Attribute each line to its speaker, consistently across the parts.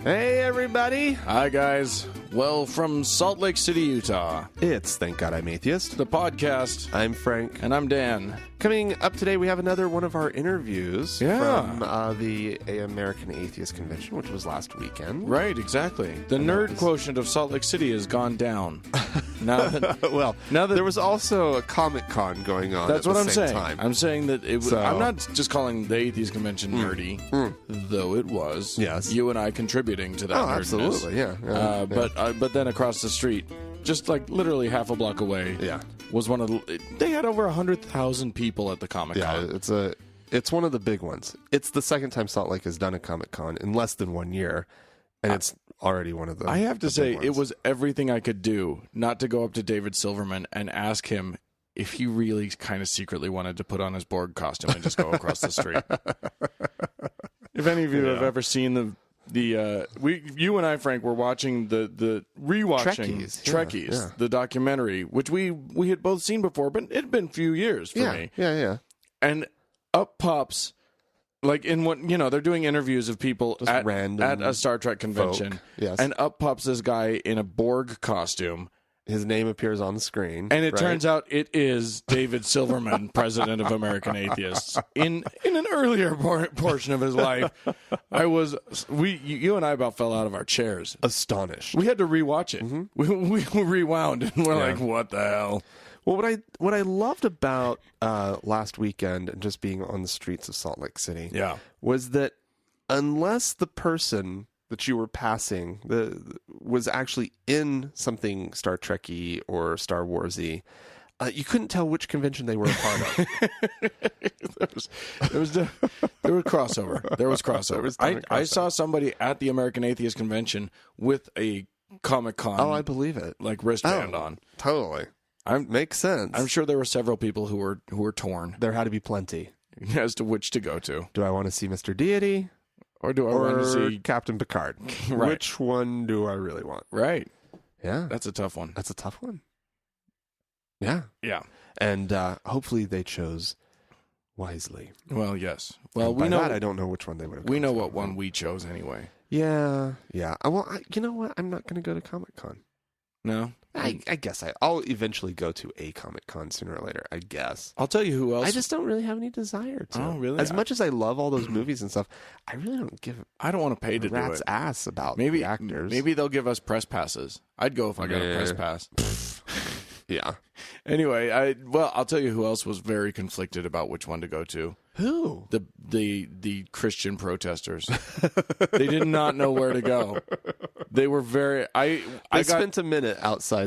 Speaker 1: Hey, everybody.
Speaker 2: Hi, guys. Well, from Salt Lake City, Utah,
Speaker 1: It's Thank God I'm Atheist.
Speaker 2: the podcast,
Speaker 1: I'm Frank.
Speaker 2: and I'm Dan.
Speaker 1: Coming up today, we have another one of our interviews
Speaker 2: Yeah.
Speaker 1: from the American Atheist Convention, which was last weekend.
Speaker 2: Right, exactly. The nerd quotient of Salt Lake City has gone down. Now that,
Speaker 1: Well,
Speaker 2: now that
Speaker 1: there was also a Comic-Con going on
Speaker 2: that's
Speaker 1: at
Speaker 2: what
Speaker 1: the
Speaker 2: I'm
Speaker 1: same
Speaker 2: saying.
Speaker 1: time.
Speaker 2: I'm saying that it.
Speaker 1: So-
Speaker 2: I'm not just calling the Atheist Convention nerdy, though it was.
Speaker 1: Yes.
Speaker 2: You and I contributing to that.
Speaker 1: Oh,
Speaker 2: nerdiness.
Speaker 1: absolutely, yeah. Yeah.
Speaker 2: But then across the street, just like literally half a block away,
Speaker 1: Yeah.
Speaker 2: was one of the. They had over 100,000 people at the Comic Con.
Speaker 1: Yeah, it's one of the big ones. It's the second time Salt Lake has done a Comic-Con in less than 1 year, and it's already one of the
Speaker 2: I have to
Speaker 1: the
Speaker 2: say,
Speaker 1: big
Speaker 2: it
Speaker 1: ones.
Speaker 2: was everything I could do not to go up to David Silverman and ask him if he really kind of secretly wanted to put on his Borg costume and just go across the street. If any of you have ever seen you and I, Frank, were watching the rewatching
Speaker 1: Trekkies, yeah.
Speaker 2: the documentary, which we had both seen before, but it had been a few years for me.
Speaker 1: Yeah.
Speaker 2: And up pops, like in what they're doing interviews of people
Speaker 1: Just
Speaker 2: at
Speaker 1: random
Speaker 2: a Star Trek convention.
Speaker 1: folk, yes.
Speaker 2: And up pops this guy in a Borg costume.
Speaker 1: His name appears on the screen.
Speaker 2: And it
Speaker 1: right?
Speaker 2: turns out it is David Silverman, president of American Atheists. In an earlier portion of his life, you and I about fell out of our chairs.
Speaker 1: Astonished.
Speaker 2: We had to rewatch it. We rewound, and we're like, "What the hell?"
Speaker 1: Well, what I loved about last weekend and just being on the streets of Salt Lake City, was that unless the person that you were passing was actually in something Star Trek-y or Star Wars-y, you couldn't tell which convention they were a part of.
Speaker 2: There was crossover. There was crossover. I saw somebody at the American Atheist Convention with a Comic-Con.
Speaker 1: Oh, I believe it.
Speaker 2: Like wristband on.
Speaker 1: Totally. Makes sense.
Speaker 2: I'm sure there were several people who were torn
Speaker 1: There had to be plenty.
Speaker 2: as to which to go to.
Speaker 1: Do I want to see Mr. Deity?
Speaker 2: Or do I want to see
Speaker 1: Captain Picard?
Speaker 2: Right.
Speaker 1: Which one do I really want?
Speaker 2: Right.
Speaker 1: Yeah.
Speaker 2: That's a tough one.
Speaker 1: That's a tough one. Yeah.
Speaker 2: Yeah.
Speaker 1: And hopefully they chose wisely.
Speaker 2: Well, yes. Well,
Speaker 1: And
Speaker 2: we
Speaker 1: by
Speaker 2: know
Speaker 1: that, I don't know which one they would have.
Speaker 2: we know what one we chose anyway.
Speaker 1: Yeah. Well, you know what? I'm not going to go to Comic-Con.
Speaker 2: No?
Speaker 1: I guess I'll eventually go to a Comic-Con sooner or later, I guess.
Speaker 2: I'll tell you who else.
Speaker 1: I just don't really have any desire to.
Speaker 2: Oh, really?
Speaker 1: As much as I love all those movies and stuff, I really don't give
Speaker 2: I don't want to pay
Speaker 1: a
Speaker 2: to do
Speaker 1: rat's
Speaker 2: it.
Speaker 1: ass about
Speaker 2: Maybe
Speaker 1: the actors.
Speaker 2: Maybe they'll give us press passes. I'd go if I got a press pass.
Speaker 1: Yeah.
Speaker 2: Anyway, I'll tell you who else was very conflicted about which one to go to.
Speaker 1: Who?
Speaker 2: The Christian protesters. They did not know where to go. They were very. I
Speaker 1: spent a minute outside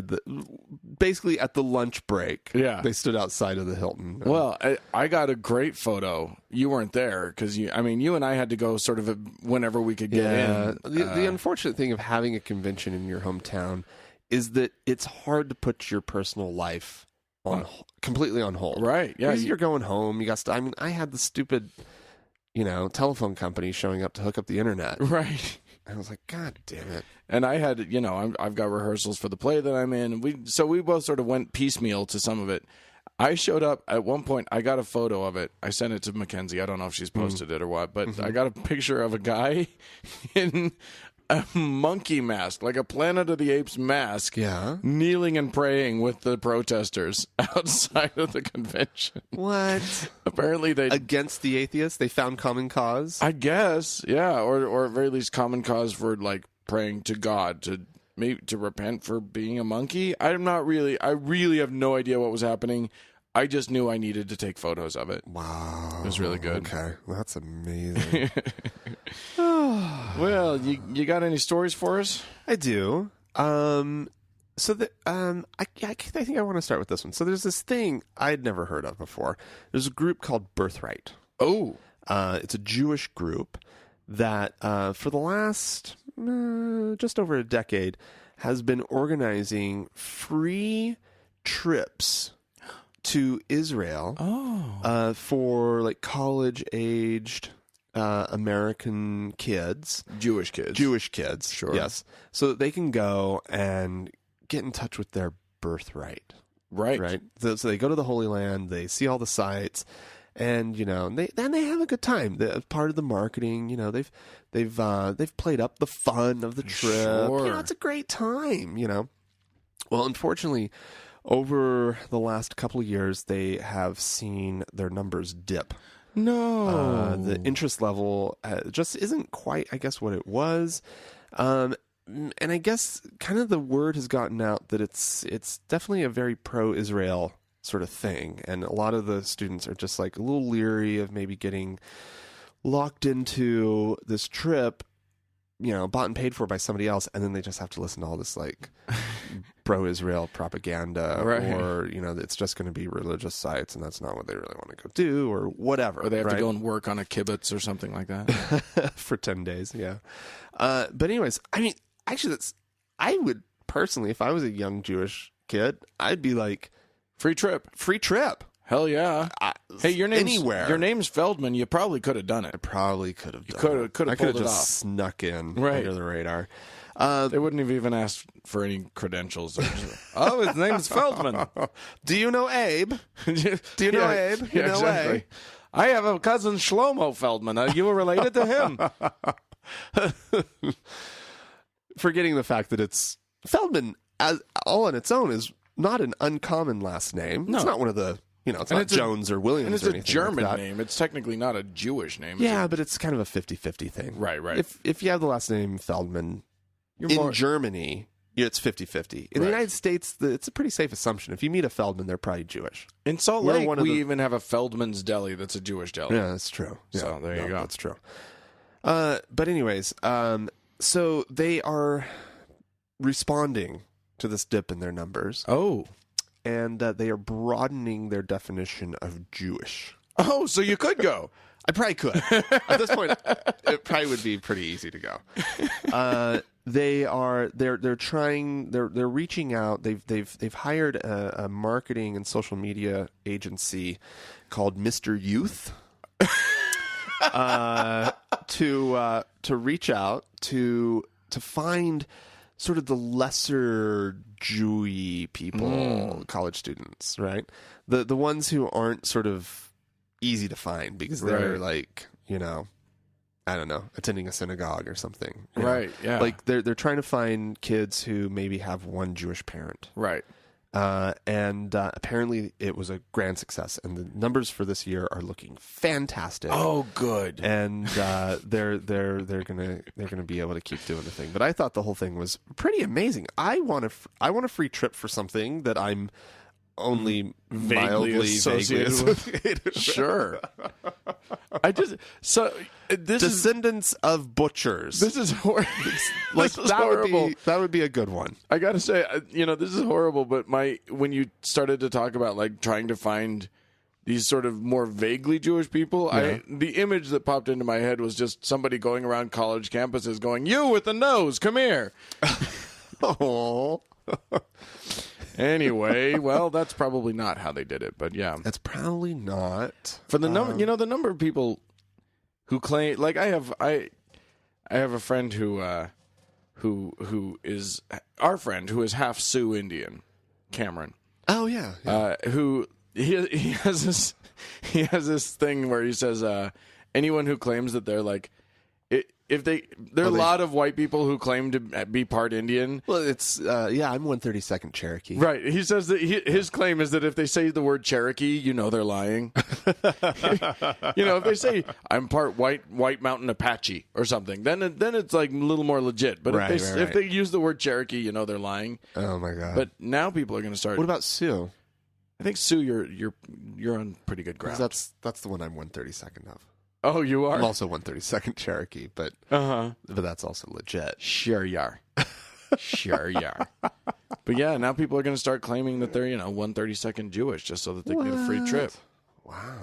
Speaker 1: basically at the lunch break.
Speaker 2: Yeah.
Speaker 1: They stood outside of the Hilton.
Speaker 2: Well, I got a great photo. You weren't there because you and I had to go sort of whenever we could get in.
Speaker 1: The unfortunate thing of having a convention in your hometown is that it's hard to put your personal life completely on hold.
Speaker 2: Right. Yeah.
Speaker 1: Because you're going home. You got stuff. I mean, I had the stupid, telephone company showing up to hook up the internet.
Speaker 2: Right.
Speaker 1: I was like, God damn it.
Speaker 2: And I had, I've got rehearsals for the play that I'm in. We both sort of went piecemeal to some of it. I showed up at one point. I got a photo of it. I sent it to Mackenzie. I don't know if she's posted it or what, but I got a picture of a guy in a monkey mask, like a Planet of the Apes mask, kneeling and praying with the protesters outside of the convention.
Speaker 1: What?
Speaker 2: Apparently they...
Speaker 1: Against the atheists? They found common cause?
Speaker 2: I guess, yeah. Or at very least common cause for, like, praying to God to repent for being a monkey. I really have no idea what was happening. I just knew I needed to take photos of it.
Speaker 1: Wow.
Speaker 2: It was really good.
Speaker 1: Okay. That's amazing.
Speaker 2: Well, you got any stories for us?
Speaker 1: I do. I think I want to start with this one. So there's this thing I'd never heard of before. There's a group called Birthright.
Speaker 2: Oh.
Speaker 1: It's a Jewish group that for the last just over a decade has been organizing free trips to Israel for like college-aged American kids.
Speaker 2: Jewish kids.
Speaker 1: Sure. Yes. So that they can go and get in touch with their birthright.
Speaker 2: Right.
Speaker 1: Right. So they go to the Holy Land, they see all the sites, and they have a good time. Part of the marketing, they've played up the fun of the trip.
Speaker 2: Sure.
Speaker 1: It's a great time. Well, unfortunately, over the last couple of years, they have seen their numbers dip.
Speaker 2: No.
Speaker 1: The interest level just isn't quite, I guess, what it was. And I guess kind of the word has gotten out that it's definitely a very pro-Israel sort of thing. And a lot of the students are just like a little leery of maybe getting locked into this trip, bought and paid for by somebody else, and then they just have to listen to all this like pro-Israel propaganda,
Speaker 2: right.
Speaker 1: or it's just going to be religious sites, and that's not what they really want to go do, or whatever.
Speaker 2: Or they have to go and work on a kibbutz or something like that
Speaker 1: for 10 days. Yeah. But anyways, I mean, actually, I would personally, if I was a young Jewish kid, I'd be like,
Speaker 2: free trip. Hell yeah! Hey, your name's Feldman. You probably could have done it.
Speaker 1: I probably could have done it.
Speaker 2: Could have
Speaker 1: pulled
Speaker 2: it
Speaker 1: just
Speaker 2: off.
Speaker 1: Snuck in
Speaker 2: under
Speaker 1: the radar.
Speaker 2: They wouldn't have even asked for any credentials. Oh, his name's Feldman.
Speaker 1: Do you know Abe? Do you know Abe? You know
Speaker 2: exactly.
Speaker 1: Abe?
Speaker 2: I have a cousin Shlomo Feldman. Are you related to him?
Speaker 1: Forgetting the fact that it's Feldman all on its own is not an uncommon last name.
Speaker 2: No.
Speaker 1: It's not one of the, it's not Jones or Williams
Speaker 2: and it's
Speaker 1: or
Speaker 2: a
Speaker 1: anything
Speaker 2: German
Speaker 1: like that.
Speaker 2: name. It's technically not a Jewish name.
Speaker 1: Yeah, but it's kind of a 50-50 thing.
Speaker 2: Right.
Speaker 1: If you have the last name Feldman in Germany, it's 50-50. In the United States, it's a pretty safe assumption. If you meet a Feldman, they're probably Jewish.
Speaker 2: In Salt Lake, we even have a Feldman's Deli that's a Jewish deli.
Speaker 1: Yeah, that's true. Yeah,
Speaker 2: so there you go.
Speaker 1: That's true. But anyways, so they are responding to this dip in their numbers.
Speaker 2: Oh.
Speaker 1: And they are broadening their definition of Jewish.
Speaker 2: Oh, so you could go.
Speaker 1: I probably could. At this point, it probably would be pretty easy to go. They're reaching out. They've hired a marketing and social media agency called Mr. Youth to reach out to find sort of the lesser Jewy people, college students, right? The ones who aren't sort of easy to find because they're like, I don't know, attending a synagogue or something.
Speaker 2: Right, yeah.
Speaker 1: Like they're trying to find kids who maybe have one Jewish parent.
Speaker 2: Right.
Speaker 1: And apparently it was a grand success, and the numbers for this year are looking fantastic.
Speaker 2: Oh, good.
Speaker 1: And they're gonna be able to keep doing the thing. But I thought the whole thing was pretty amazing. I want a free trip for something that I'm only
Speaker 2: vaguely associated with. Sure.
Speaker 1: Descendants of butchers.
Speaker 2: This is horrible.
Speaker 1: Like
Speaker 2: this is horrible.
Speaker 1: That would be a good one.
Speaker 2: I gotta say, this is horrible. But when you started to talk about like trying to find these sort of more vaguely Jewish people, the image that popped into my head was just somebody going around college campuses going, "You with the nose, come here."
Speaker 1: Oh.
Speaker 2: Anyway, well, that's probably not how they did it, but yeah,
Speaker 1: that's probably not.
Speaker 2: For the number, the number of people who claim, like I have a friend who is our friend who is half Sioux Indian, Cameron.
Speaker 1: Oh yeah.
Speaker 2: Who he has this thing where he says anyone who claims that they're like. There are a lot of white people who claim to be part Indian.
Speaker 1: Well, it's I'm 132nd Cherokee.
Speaker 2: Right. He says that his claim is that if they say the word Cherokee, they're lying. If they say I'm part White Mountain Apache or something, then it's like a little more legit. But if they use the word Cherokee, they're lying.
Speaker 1: Oh my god.
Speaker 2: But now people are going to start.
Speaker 1: What about Sioux?
Speaker 2: I think Sioux, you're on pretty good ground.
Speaker 1: That's the one I'm 132nd of.
Speaker 2: Oh, you are?
Speaker 1: I'm also 132nd Cherokee, but that's also legit.
Speaker 2: Sure you are. Sure you are. But yeah, now people are going to start claiming that they're, 132nd Jewish just so that they can get a free trip.
Speaker 1: Wow.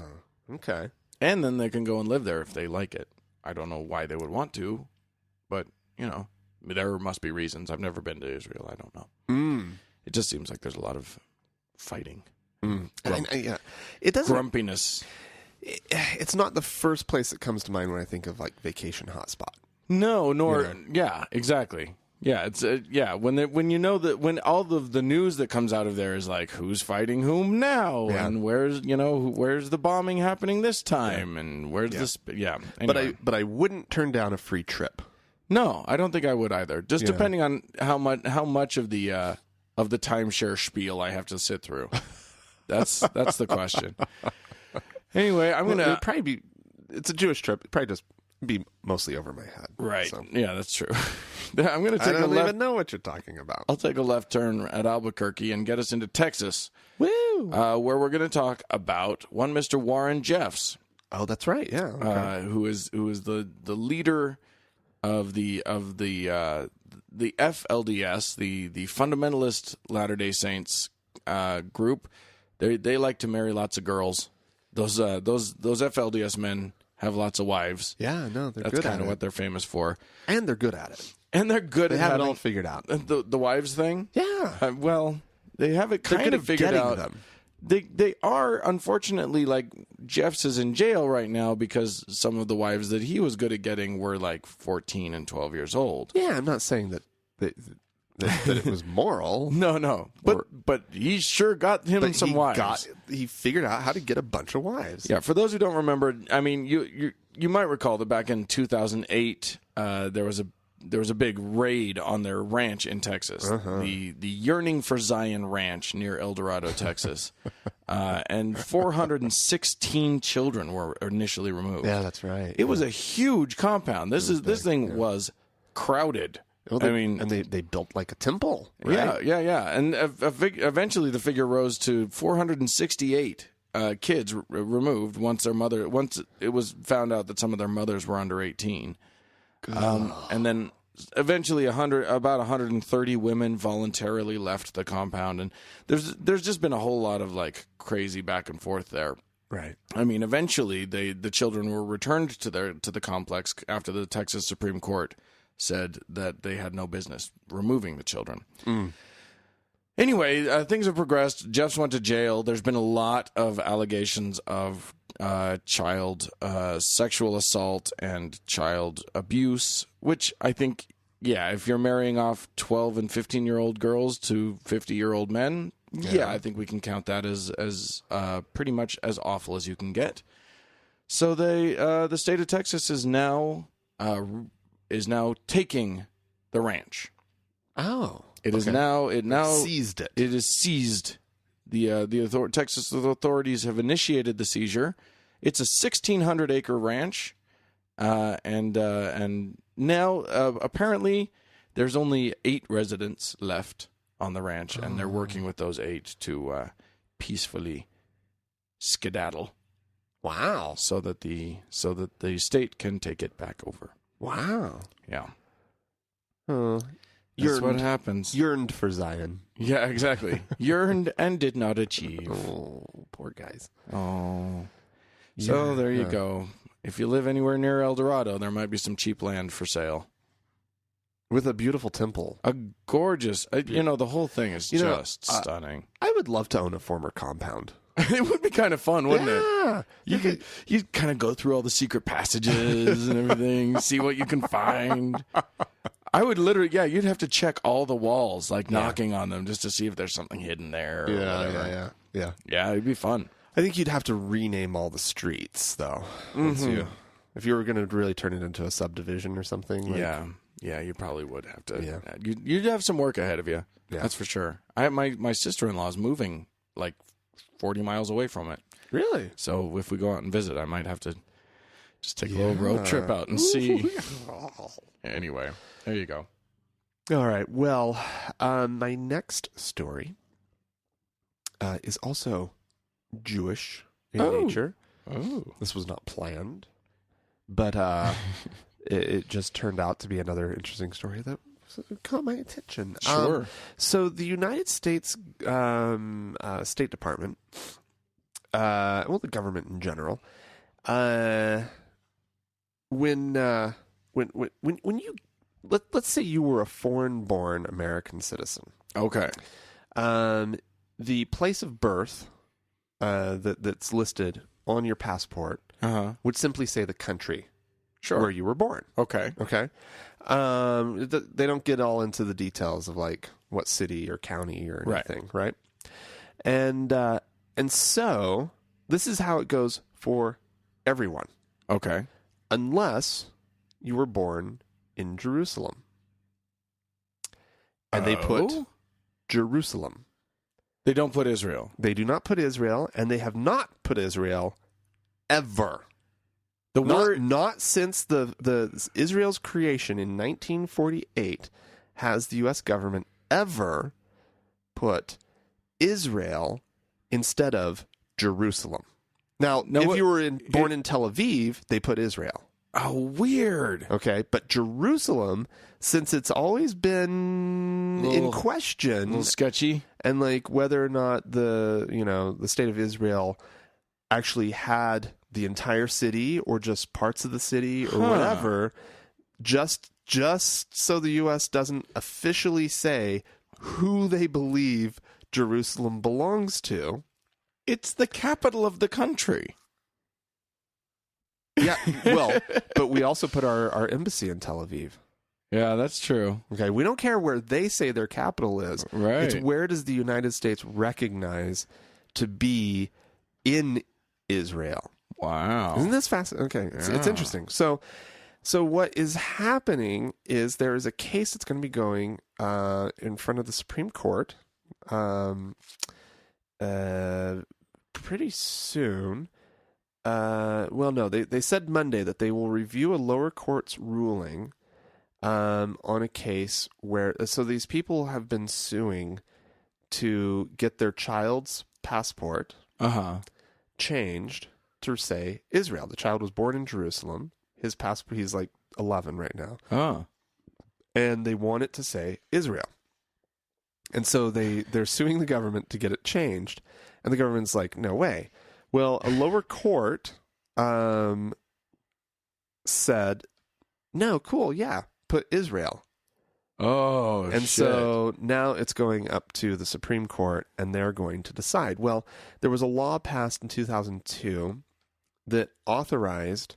Speaker 1: Okay.
Speaker 2: And then they can go and live there if they like it. I don't know why they would want to, but, there must be reasons. I've never been to Israel. I don't know. It just seems like there's a lot of fighting.
Speaker 1: It doesn't.
Speaker 2: Grumpiness.
Speaker 1: It's not the first place that comes to mind when I think of like vacation hotspot.
Speaker 2: No, nor yeah, exactly. Yeah, it's when you know that when all of the news that comes out of there is like who's fighting whom now, and where's the bombing happening this time, and where's this? Yeah, anyway.
Speaker 1: But I wouldn't turn down a free trip.
Speaker 2: No, I don't think I would either. Just depending on how much of the timeshare spiel I have to sit through. That's the question. Anyway,
Speaker 1: it'd probably be. It's a Jewish trip. It'd probably just be mostly over my head.
Speaker 2: Right.
Speaker 1: So.
Speaker 2: Yeah, that's true. I'm going to take
Speaker 1: I don't even know what you're talking about.
Speaker 2: I'll take a left turn at Albuquerque and get us into Texas.
Speaker 1: Woo!
Speaker 2: Where we're going to talk about one Mr. Warren Jeffs.
Speaker 1: Oh, that's right. Yeah. Okay.
Speaker 2: Who is the leader of the FLDS, the Fundamentalist Latter-day Saints group. They like to marry lots of girls. Those FLDS men have lots of wives.
Speaker 1: Yeah, no, they're good at it.
Speaker 2: That's kind of what they're famous for.
Speaker 1: And they're good at it.
Speaker 2: And they're good
Speaker 1: at
Speaker 2: it.
Speaker 1: They have it all figured out.
Speaker 2: The wives thing?
Speaker 1: Yeah.
Speaker 2: Well, they have it kind of figured out.
Speaker 1: Them.
Speaker 2: They are, unfortunately, like, Jeffs is in jail right now because some of the wives that he was good at getting were like 14 and 12 years old.
Speaker 1: Yeah, I'm not saying that it was moral.
Speaker 2: No. But he sure got him some wives.
Speaker 1: He figured out how to get a bunch of wives.
Speaker 2: Yeah, for those who don't remember, I mean, you might recall that back in 2008, there was a big raid on their ranch in Texas, the Yearning for Zion Ranch near El Dorado, Texas, and 416 children were initially removed.
Speaker 1: Yeah, that's right.
Speaker 2: It was a huge compound. This thing was crowded.
Speaker 1: Well, they built like a temple. Right?
Speaker 2: Yeah. And eventually the figure rose to 468 kids removed once it was found out that some of their mothers were under 18. And then eventually about 130 women voluntarily left the compound, and there's just been a whole lot of like crazy back and forth there.
Speaker 1: Right.
Speaker 2: I mean, eventually the children were returned to the complex after the Texas Supreme Court said that they had no business removing the children. Anyway, things have progressed. Jeffs went to jail. There's been a lot of allegations of child sexual assault and child abuse, which I think, if you're marrying off 12 and 15-year-old girls to 50-year-old men, I think we can count that as pretty much as awful as you can get. So the state of Texas is now taking the ranch.
Speaker 1: Oh.
Speaker 2: It is now
Speaker 1: seized it.
Speaker 2: It is seized. The Texas authorities have initiated the seizure. It's a 1,600-acre ranch, and now apparently there's only 8 residents left on the ranch, and they're working with those 8 to peacefully skedaddle.
Speaker 1: Wow!
Speaker 2: So that the state can take it back over.
Speaker 1: Wow!
Speaker 2: Yeah.
Speaker 1: That's
Speaker 2: what happens.
Speaker 1: Yearned for Zion.
Speaker 2: Yeah, exactly. Yearned and did not achieve.
Speaker 1: Oh, poor guys.
Speaker 2: Oh. So there you go. If you live anywhere near El Dorado, there might be some cheap land for sale.
Speaker 1: With a beautiful temple.
Speaker 2: A gorgeous, the whole thing is just stunning.
Speaker 1: I would love to own a former compound.
Speaker 2: It would be kind of fun, wouldn't it? You'd kind of go through all the secret passages and everything, see what you can find. I would literally, you'd have to check all the walls, like knocking on them just to see if there's something hidden there.
Speaker 1: Yeah.
Speaker 2: Yeah, it'd be fun.
Speaker 1: I think you'd have to rename all the streets, though. If you were going to really turn it into a subdivision or something.
Speaker 2: Yeah, you probably would have to. Yeah. You'd have some work ahead of you. Yeah. That's for sure. My sister-in-law is moving like 40 miles away from it.
Speaker 1: Really?
Speaker 2: So if we go out and visit, I might have to just take a little road trip out and see. Anyway, there you go.
Speaker 1: All right. Well, my next story is also Jewish in nature.
Speaker 2: Oh.
Speaker 1: This was not planned, but it just turned out to be another interesting story that caught my attention.
Speaker 2: Sure.
Speaker 1: So the United States State Department, the government in general, when you let's say you were a foreign-born American citizen.
Speaker 2: Okay.
Speaker 1: The place of birth that's listed on your passport would simply say the country where you were born.
Speaker 2: Okay.
Speaker 1: Okay. They don't get all into the details of like what city or county or anything, right? And so this is how it goes for everyone.
Speaker 2: Okay.
Speaker 1: Unless you were born in Jerusalem. And they put Jerusalem.
Speaker 2: They don't put Israel.
Speaker 1: They do not put Israel, and they have not put Israel ever. Not since the Israel's creation in 1948 has the U.S. government ever put Israel instead of Jerusalem. Now, if you were born in Tel Aviv, they put Israel.
Speaker 2: Oh, weird.
Speaker 1: Okay, but Jerusalem, since it's always been in question,
Speaker 2: a little sketchy,
Speaker 1: and like whether or not the state of Israel actually had the entire city or just parts of the city or whatever, just so the U.S. doesn't officially say who they believe Jerusalem belongs to.
Speaker 2: It's the capital of the country.
Speaker 1: Yeah, well, but we also put our embassy in Tel Aviv.
Speaker 2: Yeah, that's true.
Speaker 1: Okay, we don't care where they say their capital is.
Speaker 2: Right.
Speaker 1: It's where does the United States recognize to be in Israel.
Speaker 2: Wow.
Speaker 1: Isn't this fascinating? Okay, it's interesting. So what is happening is there is a case that's going to be going in front of the Supreme Court pretty soon. They said Monday that they will review a lower court's ruling on a case where these people have been suing to get their child's passport changed to say Israel. The child was born in Jerusalem. His passport, he's like 11 right now. And they want it to say Israel. And so they're suing the government to get it changed. And the government's like, no way. Well, a lower court said, no, cool, yeah, put Israel.
Speaker 2: Oh,
Speaker 1: and
Speaker 2: shit.
Speaker 1: So now it's going up to the Supreme Court, and they're going to decide. Well, there was a law passed in 2002 that authorized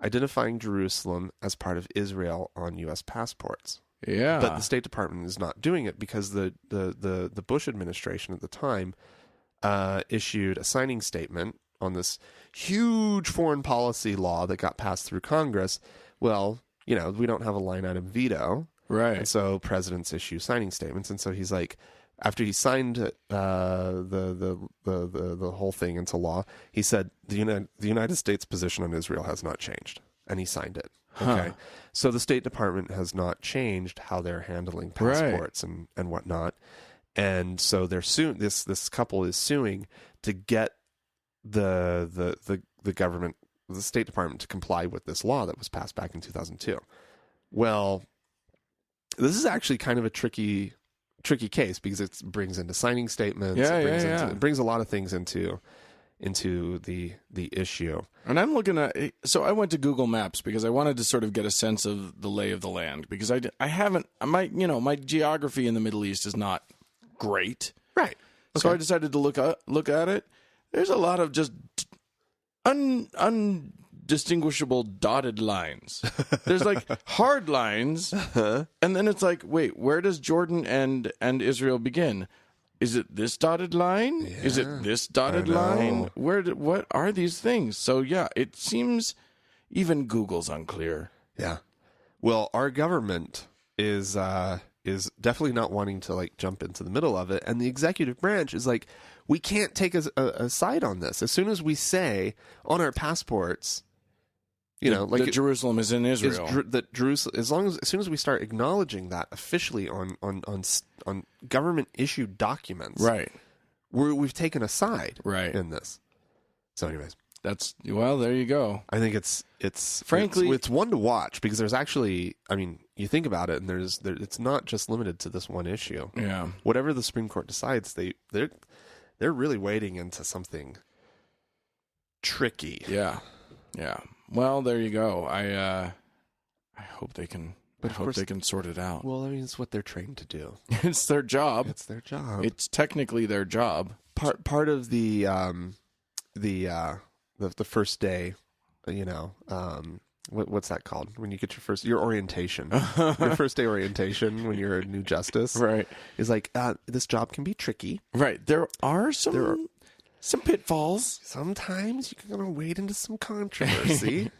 Speaker 1: identifying Jerusalem as part of Israel on U.S. passports.
Speaker 2: Yeah.
Speaker 1: But the State Department is not doing it because the Bush administration at the time issued a signing statement on this huge foreign policy law that got passed through Congress. Well, we don't have a line item veto.
Speaker 2: Right.
Speaker 1: And so presidents issue signing statements. And so he's like, after he signed the whole thing into law, he said the United States position on Israel has not changed, and he signed it. Okay, so the State Department has not changed how they're handling passports and whatnot, and so they're suing. This couple is suing to get the government, the State Department, to comply with this law that was passed back in 2002. Well, this is actually kind of a tricky case because it brings into signing statements. It brings a lot of things into the issue.
Speaker 2: And I'm looking at, so I went to Google Maps because I wanted to sort of get a sense of the lay of the land, because I haven't, my geography in the Middle East is not great.
Speaker 1: Right. Okay.
Speaker 2: So I decided to look at it. There's a lot of just undistinguishable dotted lines. There's like hard lines, and then it's like, wait, where does Jordan and Israel begin? Is it this dotted line? Yeah, is it this dotted line? What are these things? So yeah, it seems even Google's unclear.
Speaker 1: Yeah. Well, our government is definitely not wanting to like jump into the middle of it, and the executive branch is like, we can't take a side on this. As soon as we say on our passports,
Speaker 2: that Jerusalem is in Israel.
Speaker 1: That Jerusalem, as soon as we start acknowledging that officially on government issued documents,
Speaker 2: right?
Speaker 1: We've taken a side,
Speaker 2: right,
Speaker 1: in this. So, anyways,
Speaker 2: there you go.
Speaker 1: I think it's
Speaker 2: frankly
Speaker 1: it's one to watch, because there's actually, you think about it, and it's not just limited to this one issue.
Speaker 2: Yeah,
Speaker 1: whatever the Supreme Court decides, they're really wading into something tricky.
Speaker 2: Yeah. Well, there you go. I hope they can. They can sort it out.
Speaker 1: Well, it's what they're trained to do.
Speaker 2: It's their job.
Speaker 1: It's their job.
Speaker 2: It's technically their job.
Speaker 1: Part of the first day, what's that called? When you get your orientation, your first day orientation when you're a new justice,
Speaker 2: right?
Speaker 1: Is like this job can be tricky,
Speaker 2: right? There are some pitfalls.
Speaker 1: Sometimes you're gonna wade into some controversy,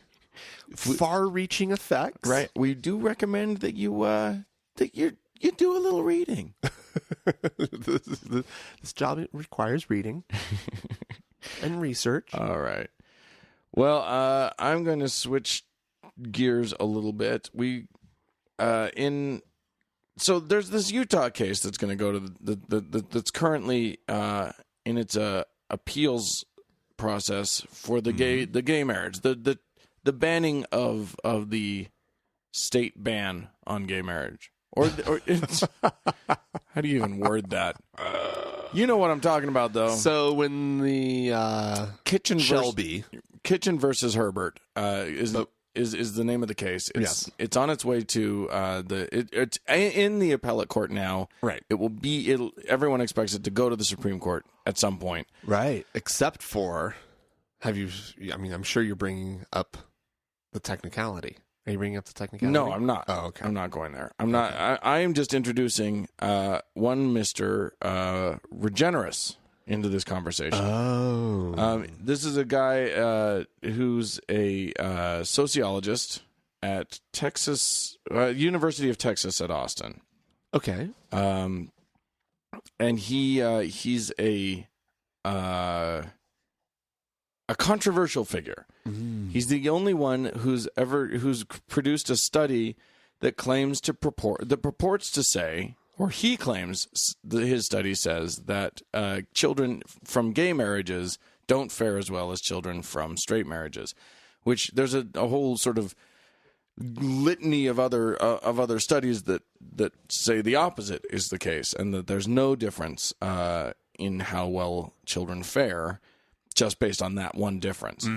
Speaker 1: far-reaching effects,
Speaker 2: right? We do recommend that you do a little reading.
Speaker 1: This job requires reading and research.
Speaker 2: All right. Well, I'm going to switch gears a little bit. So there's this Utah case that's going to go to that's currently in its appeals process for the gay marriage, the banning of the state ban on gay marriage, or it's, how do you even word that? You know what I'm talking about, though.
Speaker 1: So when the
Speaker 2: Kitchen versus Herbert is the name of the case. It's on its way to it's in the appellate court now.
Speaker 1: Right.
Speaker 2: Everyone expects it to go to the Supreme Court at some point.
Speaker 1: Right. Except for, I'm sure you're bringing up the technicality. Are you bringing up the technicality?
Speaker 2: No, I'm not.
Speaker 1: Oh, okay.
Speaker 2: I'm not going there. I'm not. I am just introducing one Mr. Regenerous into this conversation.
Speaker 1: Oh.
Speaker 2: This is a guy who's a sociologist at University of Texas at Austin.
Speaker 1: Okay.
Speaker 2: And he's a controversial figure. Mm. He's the only one who's produced a study that purports to say, or he claims his study says that children from gay marriages don't fare as well as children from straight marriages, which there's a whole sort of litany of other studies that say the opposite is the case, and that there's no difference in how well children fare just based on that one difference.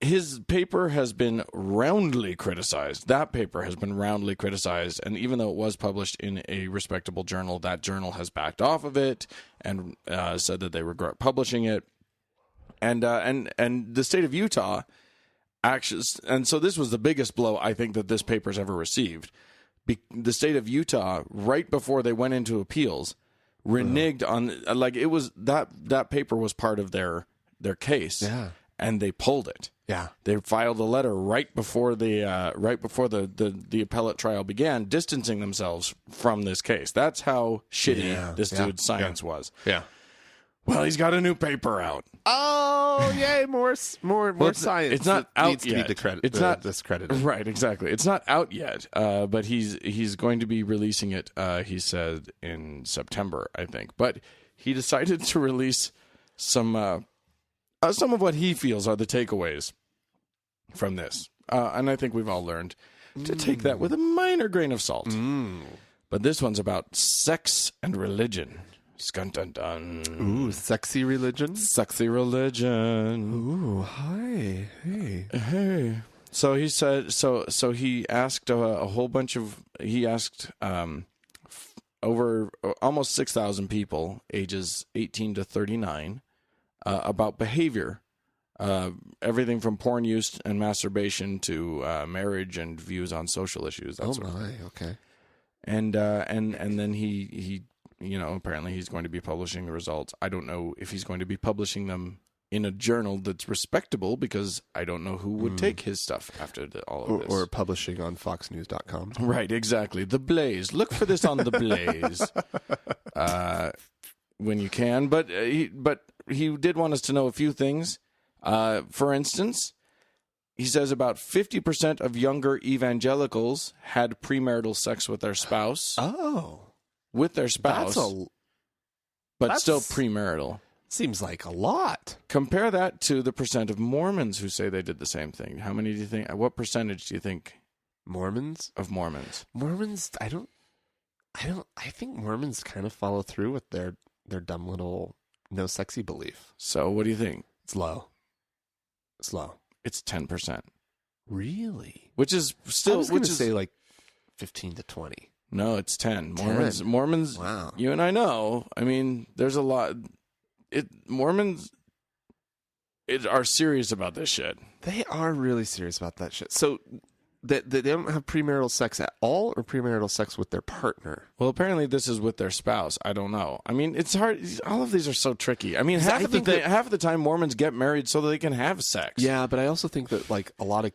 Speaker 2: His paper has been roundly criticized. That paper has been roundly criticized, and even though it was published in a respectable journal, that journal has backed off of it and said that they regret publishing it. And the state of Utah actually, and so this was the biggest blow I think that this paper's ever received. The state of Utah, right before they went into appeals, reneged on, like, it was that paper was part of their case.
Speaker 1: Yeah.
Speaker 2: And they pulled it.
Speaker 1: Yeah.
Speaker 2: They filed a letter right before the appellate trial began, distancing themselves from this case. That's how shitty this dude's science was.
Speaker 1: Yeah.
Speaker 2: Well, he's got a new paper out.
Speaker 1: Oh, yay! More science.
Speaker 2: It's not out
Speaker 1: needs
Speaker 2: yet.
Speaker 1: To be
Speaker 2: it's not
Speaker 1: discredited.
Speaker 2: Right, exactly. It's not out yet. But he's going to be releasing it. He said in September, I think. But he decided to release some of what he feels are the takeaways from this. And I think we've all learned to take that with a minor grain of salt. But this one's about sex and religion. Skun-dun-dun.
Speaker 1: Ooh, sexy religion?
Speaker 2: Sexy religion.
Speaker 1: Ooh, hi. Hey.
Speaker 2: Hey. So he said, so he asked he asked over almost 6,000 people, ages 18 to 39, about behavior, everything from porn use and masturbation to marriage and views on social issues. That sort of thing.
Speaker 1: Okay.
Speaker 2: And then he apparently he's going to be publishing the results. I don't know if he's going to be publishing them in a journal that's respectable, because I don't know who would take his stuff after all of this.
Speaker 1: Or publishing on foxnews.com.
Speaker 2: Right, exactly. The Blaze. Look for this on The Blaze when you can. But he did want us to know a few things. For instance, he says about 50% of younger evangelicals had premarital sex with their spouse.
Speaker 1: Oh.
Speaker 2: With their spouse. But still premarital.
Speaker 1: Seems like a lot.
Speaker 2: Compare that to the percent of Mormons who say they did the same thing. How many do you think? What percentage do you think?
Speaker 1: Mormons?
Speaker 2: Of Mormons.
Speaker 1: Mormons, I think Mormons kind of follow through with their dumb little no sexy belief.
Speaker 2: So what do you think?
Speaker 1: It's low. It's low.
Speaker 2: It's 10%.
Speaker 1: Really?
Speaker 2: Which is still,
Speaker 1: I was going to say like 15 to 20.
Speaker 2: No, it's 10.
Speaker 1: 10.
Speaker 2: Mormons.
Speaker 1: Wow.
Speaker 2: You and I know. I mean, there's a lot. Mormons. are serious about this shit.
Speaker 1: They are really serious about that shit. So they don't have premarital sex at all, or premarital sex with their partner?
Speaker 2: Well, apparently this is with their spouse. I don't know. I mean, it's hard. All of these are so tricky. I mean, half of the time Mormons get married so that they can have sex.
Speaker 1: Yeah, but I also think that like a lot of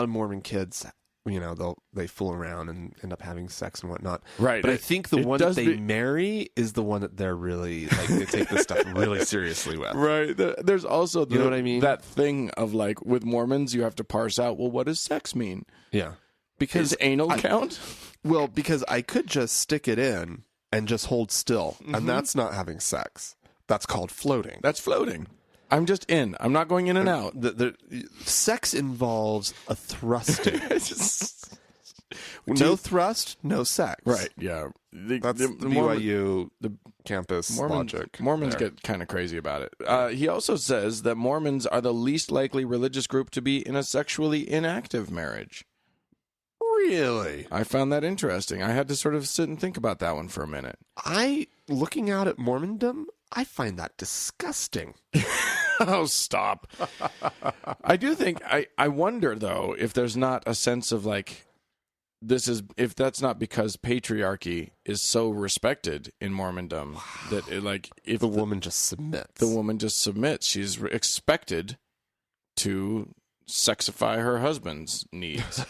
Speaker 1: Mormon kids, they fool around and end up having sex and whatnot.
Speaker 2: Right.
Speaker 1: But I think the one that they marry is the one that they're really like, they take this stuff really seriously with.
Speaker 2: Right. There's also
Speaker 1: you know what I mean?
Speaker 2: That thing of like with Mormons, you have to parse out, well, what does sex mean?
Speaker 1: Yeah.
Speaker 2: Does anal count?
Speaker 1: Well, because I could just stick it in and just hold still, and that's not having sex. That's called floating.
Speaker 2: That's floating. I'm just in. I'm not going in and out.
Speaker 1: The sex involves a thrusting. No thrust, no sex.
Speaker 2: Right, yeah.
Speaker 1: That's the BYU campus logic.
Speaker 2: Mormons get kind of crazy about it. He also says that Mormons are the least likely religious group to be in a sexually inactive marriage.
Speaker 1: Really?
Speaker 2: I found that interesting. I had to sort of sit and think about that one for a minute.
Speaker 1: Looking out at Mormondom, I find that disgusting.
Speaker 2: Oh, stop. I do think, I wonder, though, if there's not a sense of like, if that's not because patriarchy is so respected in Mormondom that if
Speaker 1: the woman just submits.
Speaker 2: The woman just submits. She's expected to sexify her husband's needs.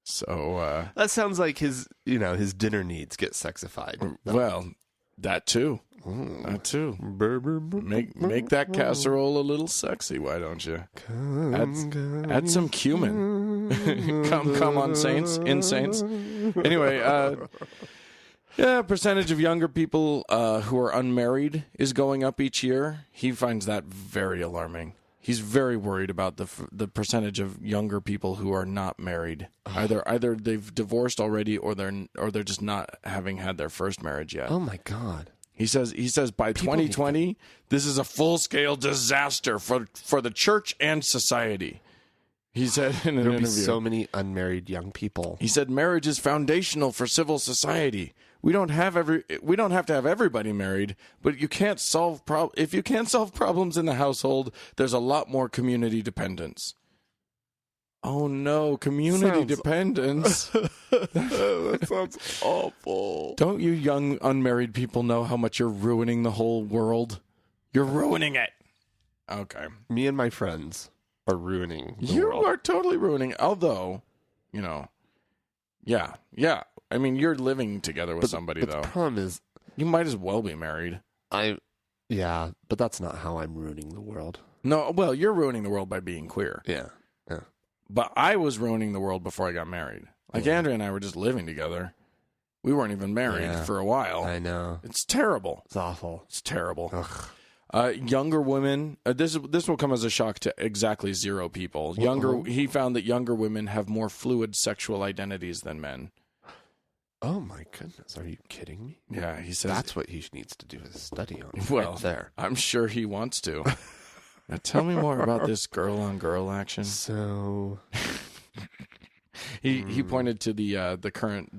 Speaker 2: So
Speaker 1: that sounds like his dinner needs get sexified.
Speaker 2: Well, that too. That too. Make that casserole a little sexy, why don't you? Add some cumin. come on, saints. Anyway, percentage of younger people who are unmarried is going up each year. He finds that very alarming. He's very worried about the percentage of younger people who are not married. Either they've divorced already, or they're just not having had their first marriage yet.
Speaker 1: Oh my God.
Speaker 2: He says by 2020, this is a full-scale disaster for the church and society. He said in an interview.
Speaker 1: There'll be so many unmarried young people.
Speaker 2: He said marriage is foundational for civil society. We don't have to have everybody married, but you can't solve if you can't solve problems in the household, there's a lot more community dependence. Oh no, community dependence.
Speaker 1: That sounds awful.
Speaker 2: Don't you young unmarried people know how much you're ruining the whole world? You're ruining it. Okay.
Speaker 1: Me and my friends are ruining the world.
Speaker 2: You are totally ruining. Although, yeah. I mean, you're living together with somebody, though.
Speaker 1: The problem is,
Speaker 2: you might as well be married.
Speaker 1: Yeah, but that's not how I'm ruining the world.
Speaker 2: No, well, you're ruining the world by being queer.
Speaker 1: Yeah.
Speaker 2: But I was ruining the world before I got married. Like, Andrea and I were just living together. We weren't even married for a while.
Speaker 1: I know.
Speaker 2: It's terrible.
Speaker 1: It's awful.
Speaker 2: It's terrible.
Speaker 1: Ugh.
Speaker 2: Younger women, this will come as a shock to exactly 0 people. He found that younger women have more fluid sexual identities than men.
Speaker 1: Oh my goodness! Are you kidding me?
Speaker 2: Yeah, he says
Speaker 1: that's what he needs to do a study on.
Speaker 2: Well,
Speaker 1: right there,
Speaker 2: I'm sure he wants to. Now, tell me more about this girl-on-girl action.
Speaker 1: So,
Speaker 2: he pointed to the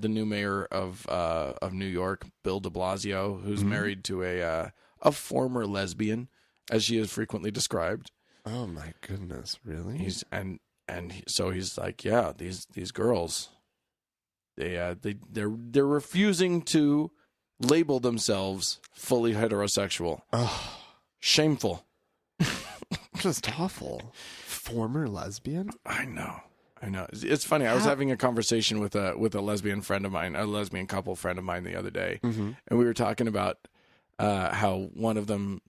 Speaker 2: new mayor of New York, Bill de Blasio, who's married to a former lesbian, as she is frequently described.
Speaker 1: Oh my goodness! Really?
Speaker 2: So he's like, yeah, these girls. They're refusing to label themselves fully heterosexual.
Speaker 1: Oh,
Speaker 2: shameful.
Speaker 1: Just awful. Former lesbian?
Speaker 2: I know. It's funny. I was having a conversation with a lesbian friend of mine, a lesbian couple friend of mine the other day, and we were talking about how one of them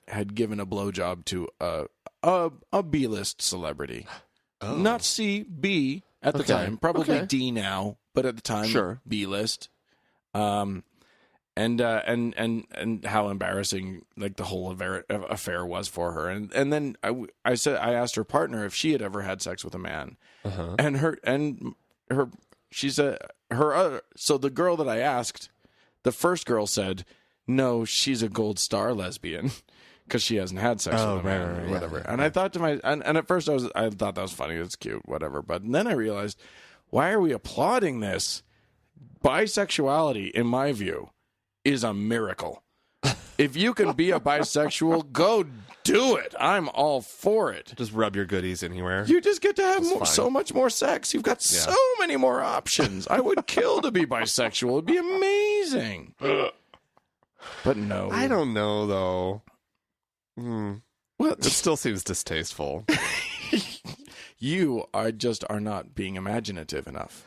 Speaker 2: had given a blowjob to a B-list celebrity, not C, B. At the time, probably D now, but at the time, B-list. And how embarrassing like the whole affair was for her. And then I asked her partner if she had ever had sex with a man, and she said so the girl that I asked, the first girl said, no, she's a gold star lesbian. Because she hasn't had sex with a man or whatever. And I thought to myself, and at first I thought that was funny, it's cute, whatever. But then I realized, why are we applauding this? Bisexuality, in my view, is a miracle. If you can be a bisexual, go do it. I'm all for it.
Speaker 1: Just rub your goodies anywhere.
Speaker 2: You just get to have so much more sex. You've got so many more options. I would kill to be bisexual. It'd be amazing. But no.
Speaker 1: I don't know, though. Well, it still seems distasteful.
Speaker 2: You are not being imaginative enough.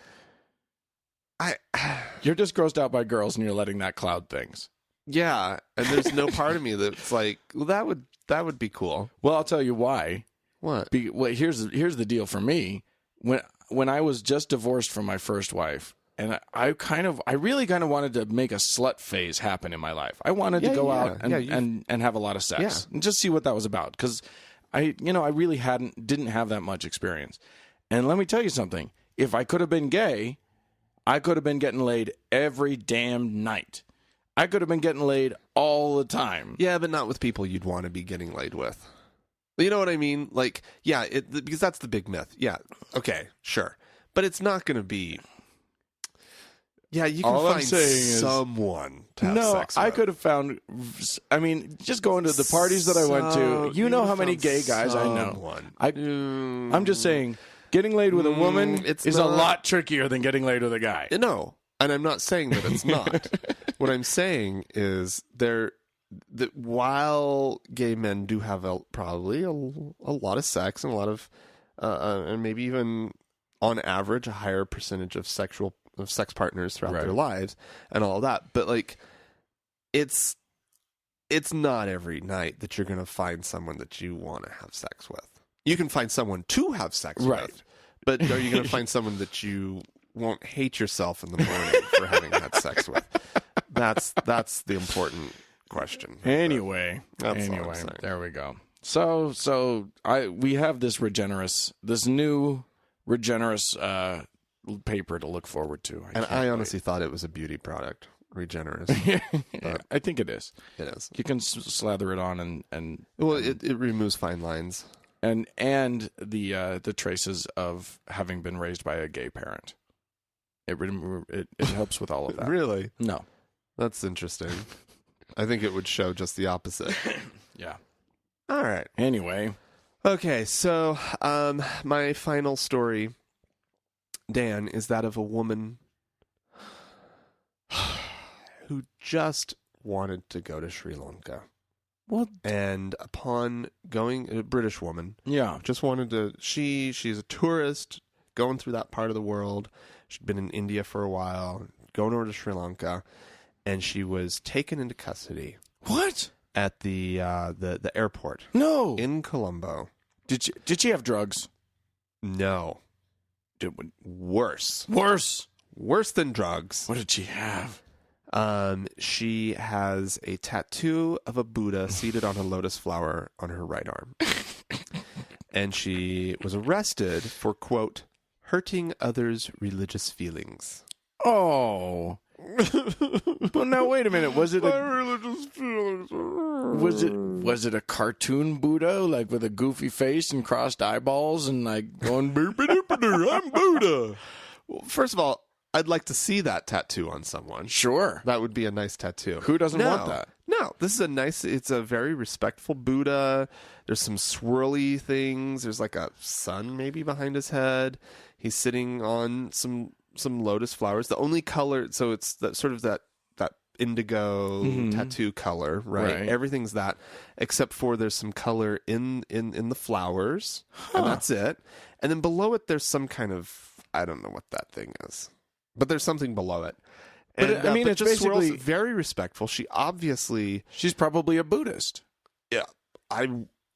Speaker 2: You're just grossed out by girls and you're letting that cloud things.
Speaker 1: Yeah, and there's no part of me that's like, well, that would be cool.
Speaker 2: Well, I'll tell you why.
Speaker 1: What?
Speaker 2: Here's the deal for me. When I was just divorced from my first wife, and I really kind of wanted to make a slut phase happen in my life. I wanted to go out and have a lot of sex and just see what that was about, because I really didn't have that much experience. And let me tell you something. If I could have been gay, I could have been getting laid every damn night. I could have been getting laid all the time.
Speaker 1: Yeah, but not with people you'd want to be getting laid with. You know what I mean? Like, yeah, because that's the big myth. Yeah, okay, sure. But it's not going to be... Yeah, you can find someone to have sex with.
Speaker 2: I could have found... I mean, just going to the parties that I went to, you know how many gay guys I know. I'm just saying... Getting laid with a woman is a lot trickier than getting laid with a guy.
Speaker 1: No, and I'm not saying that it's not. What I'm saying is that while gay men do have probably a lot of sex and a lot of, and maybe even on average a higher percentage of sex partners throughout their lives and all of that, but like it's not every night that you're going to find someone that you want to have sex with. You can find someone to have sex with, but are you going to find someone that you won't hate yourself in the morning for having had sex with? That's the important question.
Speaker 2: Anyway, there we go. So we have this new Regenerous paper to look forward to.
Speaker 1: I honestly thought it was a beauty product. Regenerous.
Speaker 2: I think it is.
Speaker 1: It is.
Speaker 2: You can slather it on and
Speaker 1: it removes fine lines.
Speaker 2: And the traces of having been raised by a gay parent. It helps with all of that.
Speaker 1: Really?
Speaker 2: No.
Speaker 1: That's interesting. I think it would show just the opposite.
Speaker 2: Yeah.
Speaker 1: All right.
Speaker 2: Anyway.
Speaker 1: Okay, so my final story, Dan, is that of a woman who just wanted to go to Sri Lanka.
Speaker 2: What?
Speaker 1: And upon going, a British woman, just wanted to. She's a tourist going through that part of the world. She'd been in India for a while, going over to Sri Lanka, and she was taken into custody.
Speaker 2: What?
Speaker 1: At the airport.
Speaker 2: No.
Speaker 1: In Colombo.
Speaker 2: Did she have drugs?
Speaker 1: No. Worse than drugs.
Speaker 2: What did she have?
Speaker 1: She has a tattoo of a Buddha seated on a lotus flower on her right arm. And she was arrested for, quote, hurting others' religious feelings.
Speaker 2: Oh. Well, now wait a minute. Was it
Speaker 1: my religious feelings?
Speaker 2: Was it a cartoon Buddha, like with a goofy face and crossed eyeballs and like going, I'm Buddha?
Speaker 1: Well, first of all, I'd like to see that tattoo on someone.
Speaker 2: Sure.
Speaker 1: That would be a nice tattoo.
Speaker 2: Who doesn't want that?
Speaker 1: No, this is it's a very respectful Buddha. There's some swirly things. There's like a sun maybe behind his head. He's sitting on some lotus flowers. The only color, so it's that indigo tattoo color, right? Everything's that, except for there's some color in the flowers, and that's it. And then below it, there's some kind of, I don't know what that thing is. But there's something below it. And,
Speaker 2: but I mean, it's
Speaker 1: just
Speaker 2: basically
Speaker 1: very respectful. She's
Speaker 2: probably a Buddhist.
Speaker 1: Yeah,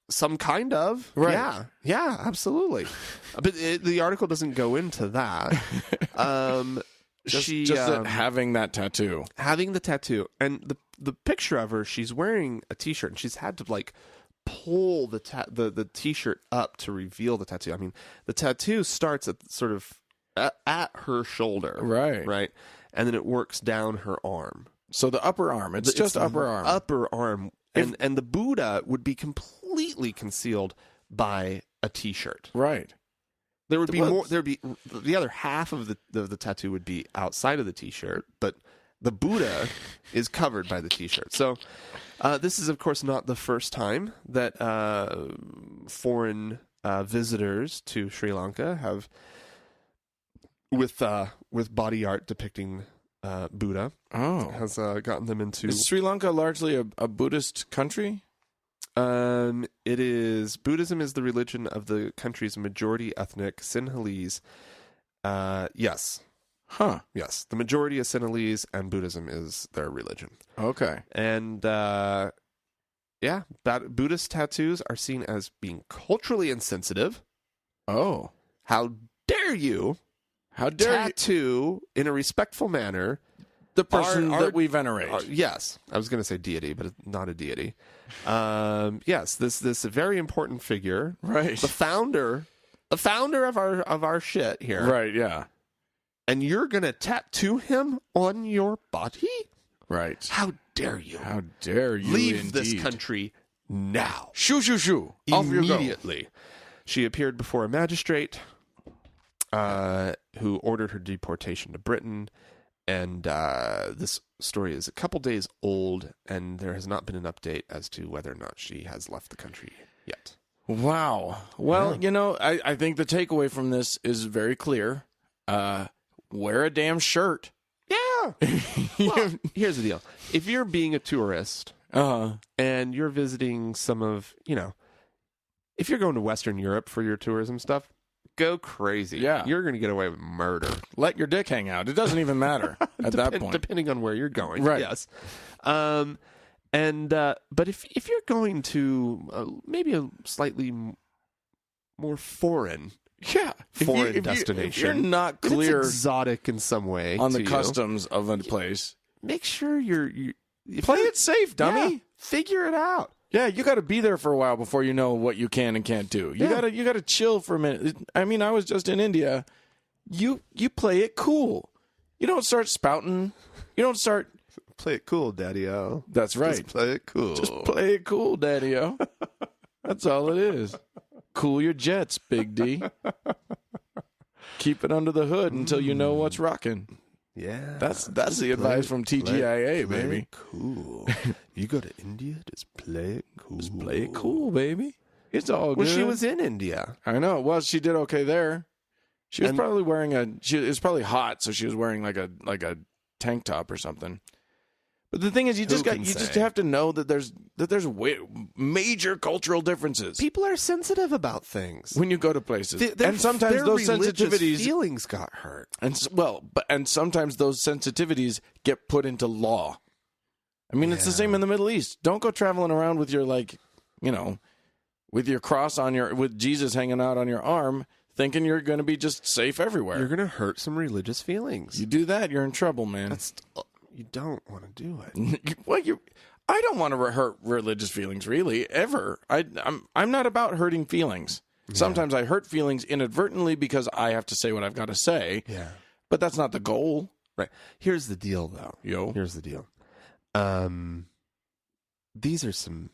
Speaker 1: some kind of.
Speaker 2: Right.
Speaker 1: Yeah, absolutely. But the article doesn't go into that.
Speaker 2: Having that tattoo,
Speaker 1: having the tattoo, and the picture of her. She's wearing a t-shirt, and she's had to like pull the t-shirt up to reveal the tattoo. I mean, the tattoo starts at sort of at her shoulder, right, and then it works down her arm.
Speaker 2: So the upper arm, it's just upper arm,
Speaker 1: and the Buddha would be completely concealed by a t-shirt,
Speaker 2: right.
Speaker 1: There would be more. There'd be the other half of the tattoo would be outside of the t-shirt, but the Buddha is covered by the T-shirt. So this is, of course, not the first time that foreign visitors to Sri Lanka have, with body art depicting Buddha, has gotten them into.
Speaker 2: Is Sri Lanka largely a Buddhist country?
Speaker 1: It is. Buddhism is the religion of the country's majority ethnic Sinhalese. Yes.
Speaker 2: Huh.
Speaker 1: Yes. The majority is Sinhalese, and Buddhism is their religion.
Speaker 2: Okay.
Speaker 1: And Buddhist tattoos are seen as being culturally insensitive.
Speaker 2: Oh.
Speaker 1: How dare you?
Speaker 2: How dare
Speaker 1: tattoo in a respectful manner
Speaker 2: the person that we venerate?
Speaker 1: Yes, I was going to say deity, but it's not a deity. Yes, this very important figure,
Speaker 2: right?
Speaker 1: The founder of our shit here,
Speaker 2: right? Yeah,
Speaker 1: and you're going to tattoo him on your body,
Speaker 2: right?
Speaker 1: How dare you?
Speaker 2: How dare you
Speaker 1: leave this country now?
Speaker 2: Shoo shoo shoo!
Speaker 1: Immediately, she appeared before a magistrate. Who ordered her deportation to Britain, and this story is a couple days old, and there has not been an update as to whether or not she has left the country yet.
Speaker 2: Wow. Well, I think the takeaway from this is very clear. Wear a damn shirt.
Speaker 1: Yeah. Well, here's the deal. If you're being a tourist and you're visiting some of, if you're going to Western Europe for your tourism stuff, go crazy.
Speaker 2: Yeah.
Speaker 1: You're going to get away with murder.
Speaker 2: Let your dick hang out. It doesn't even matter at that point.
Speaker 1: Depending on where you're going.
Speaker 2: Right.
Speaker 1: Yes. But if you're going to maybe a slightly more foreign destination.
Speaker 2: If you're not clear,
Speaker 1: it's exotic in some way
Speaker 2: on the customs of a place,
Speaker 1: make sure you
Speaker 2: play it safe, dummy.
Speaker 1: Yeah, figure it out.
Speaker 2: Yeah, you got to be there for a while before you know what you can and can't do. You got to chill for a minute. I mean, I was just in India. You play it cool. You don't start spouting. You don't start
Speaker 1: play it cool, Daddy-o.
Speaker 2: That's right.
Speaker 1: Just play it cool.
Speaker 2: Just play it cool, Daddy-o. That's all it is. Cool your jets, Big D. Keep it under the hood until you know what's rocking.
Speaker 1: Yeah.
Speaker 2: That's the advice from TGIA,
Speaker 1: play
Speaker 2: baby.
Speaker 1: It cool. You go to India, just play it cool.
Speaker 2: Just play it cool, baby. It's all good.
Speaker 1: Well, she was in India.
Speaker 2: I know. Well, she did okay there. She was probably wearing it was probably hot, so she was wearing like a tank top or something. But the thing is, you just have to know that there's major cultural differences.
Speaker 1: People are sensitive about things
Speaker 2: when you go to places, and sometimes those sensitivities
Speaker 1: feelings got hurt.
Speaker 2: And sometimes those sensitivities get put into law. I mean, it's the same in the Middle East. Don't go traveling around with your with your cross with Jesus hanging out on your arm, thinking you're going to be just safe everywhere.
Speaker 1: You're going to hurt some religious feelings.
Speaker 2: You do that, you're in trouble, man.
Speaker 1: You don't want to do it.
Speaker 2: I don't want to hurt religious feelings, really, ever. I'm not about hurting feelings. Yeah. Sometimes I hurt feelings inadvertently because I have to say what I've got to say.
Speaker 1: Yeah.
Speaker 2: But that's not the goal.
Speaker 1: Right. Here's the deal, though. Here's the deal. These are some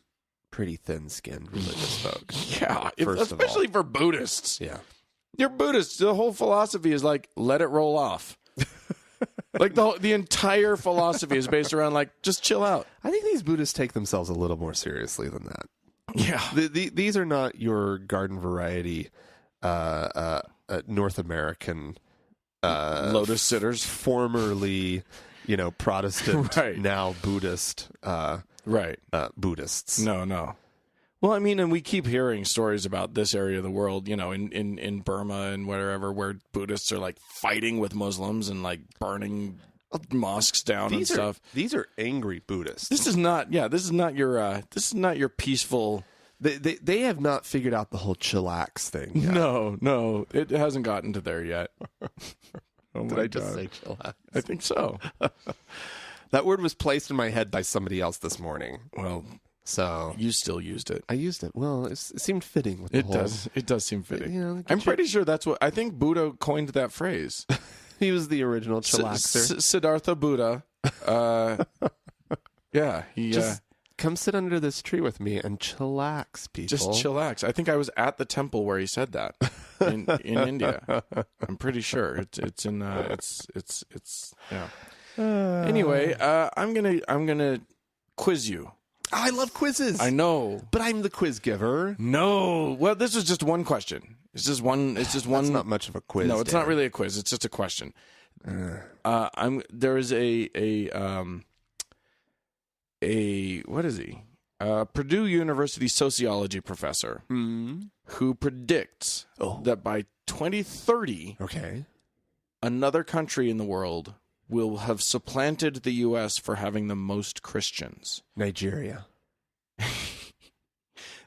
Speaker 1: pretty thin-skinned religious folks.
Speaker 2: Yeah. Especially for Buddhists.
Speaker 1: Yeah.
Speaker 2: You're Buddhists. The whole philosophy is like, let it roll off. Like the entire philosophy is based around just chill out.
Speaker 1: I think these Buddhists take themselves a little more seriously than that.
Speaker 2: Yeah,
Speaker 1: these are not your garden variety, North American
Speaker 2: lotus sitters,
Speaker 1: formerly, Protestant,
Speaker 2: right.
Speaker 1: Now Buddhist,
Speaker 2: right?
Speaker 1: Buddhists.
Speaker 2: No. Well, I mean, and we keep hearing stories about this area of the world, in Burma and wherever, where Buddhists are fighting with Muslims and burning mosques down and stuff.
Speaker 1: These are angry Buddhists.
Speaker 2: This is not your peaceful.
Speaker 1: They have not figured out the whole chillax thing yet.
Speaker 2: No, it hasn't gotten to there yet.
Speaker 1: Did I just say chillax?
Speaker 2: I think so.
Speaker 1: That word was placed in my head by somebody else this morning.
Speaker 2: Well.
Speaker 1: So
Speaker 2: you still used it.
Speaker 1: I used it. Well, it seemed fitting with the whole...
Speaker 2: It does seem fitting. I'm pretty sure that's what... I think Buddha coined that phrase.
Speaker 1: He was the original chillaxer.
Speaker 2: Siddhartha Buddha. Yeah.
Speaker 1: Just come sit under this tree with me and chillax, people.
Speaker 2: Just chillax. I think I was at the temple where he said that in India. I'm pretty sure. It's in... It's yeah. Anyway, I'm gonna quiz you.
Speaker 1: I love quizzes.
Speaker 2: I know,
Speaker 1: but I'm the quiz giver.
Speaker 2: No, well, this is just one question. It's just one. That's
Speaker 1: not much of a quiz.
Speaker 2: No, it's not really a quiz. It's just a question. There is a what is he? Purdue University sociology professor who predicts that by 2030, another country in the world will have supplanted the U.S. for having the most Christians.
Speaker 1: Nigeria.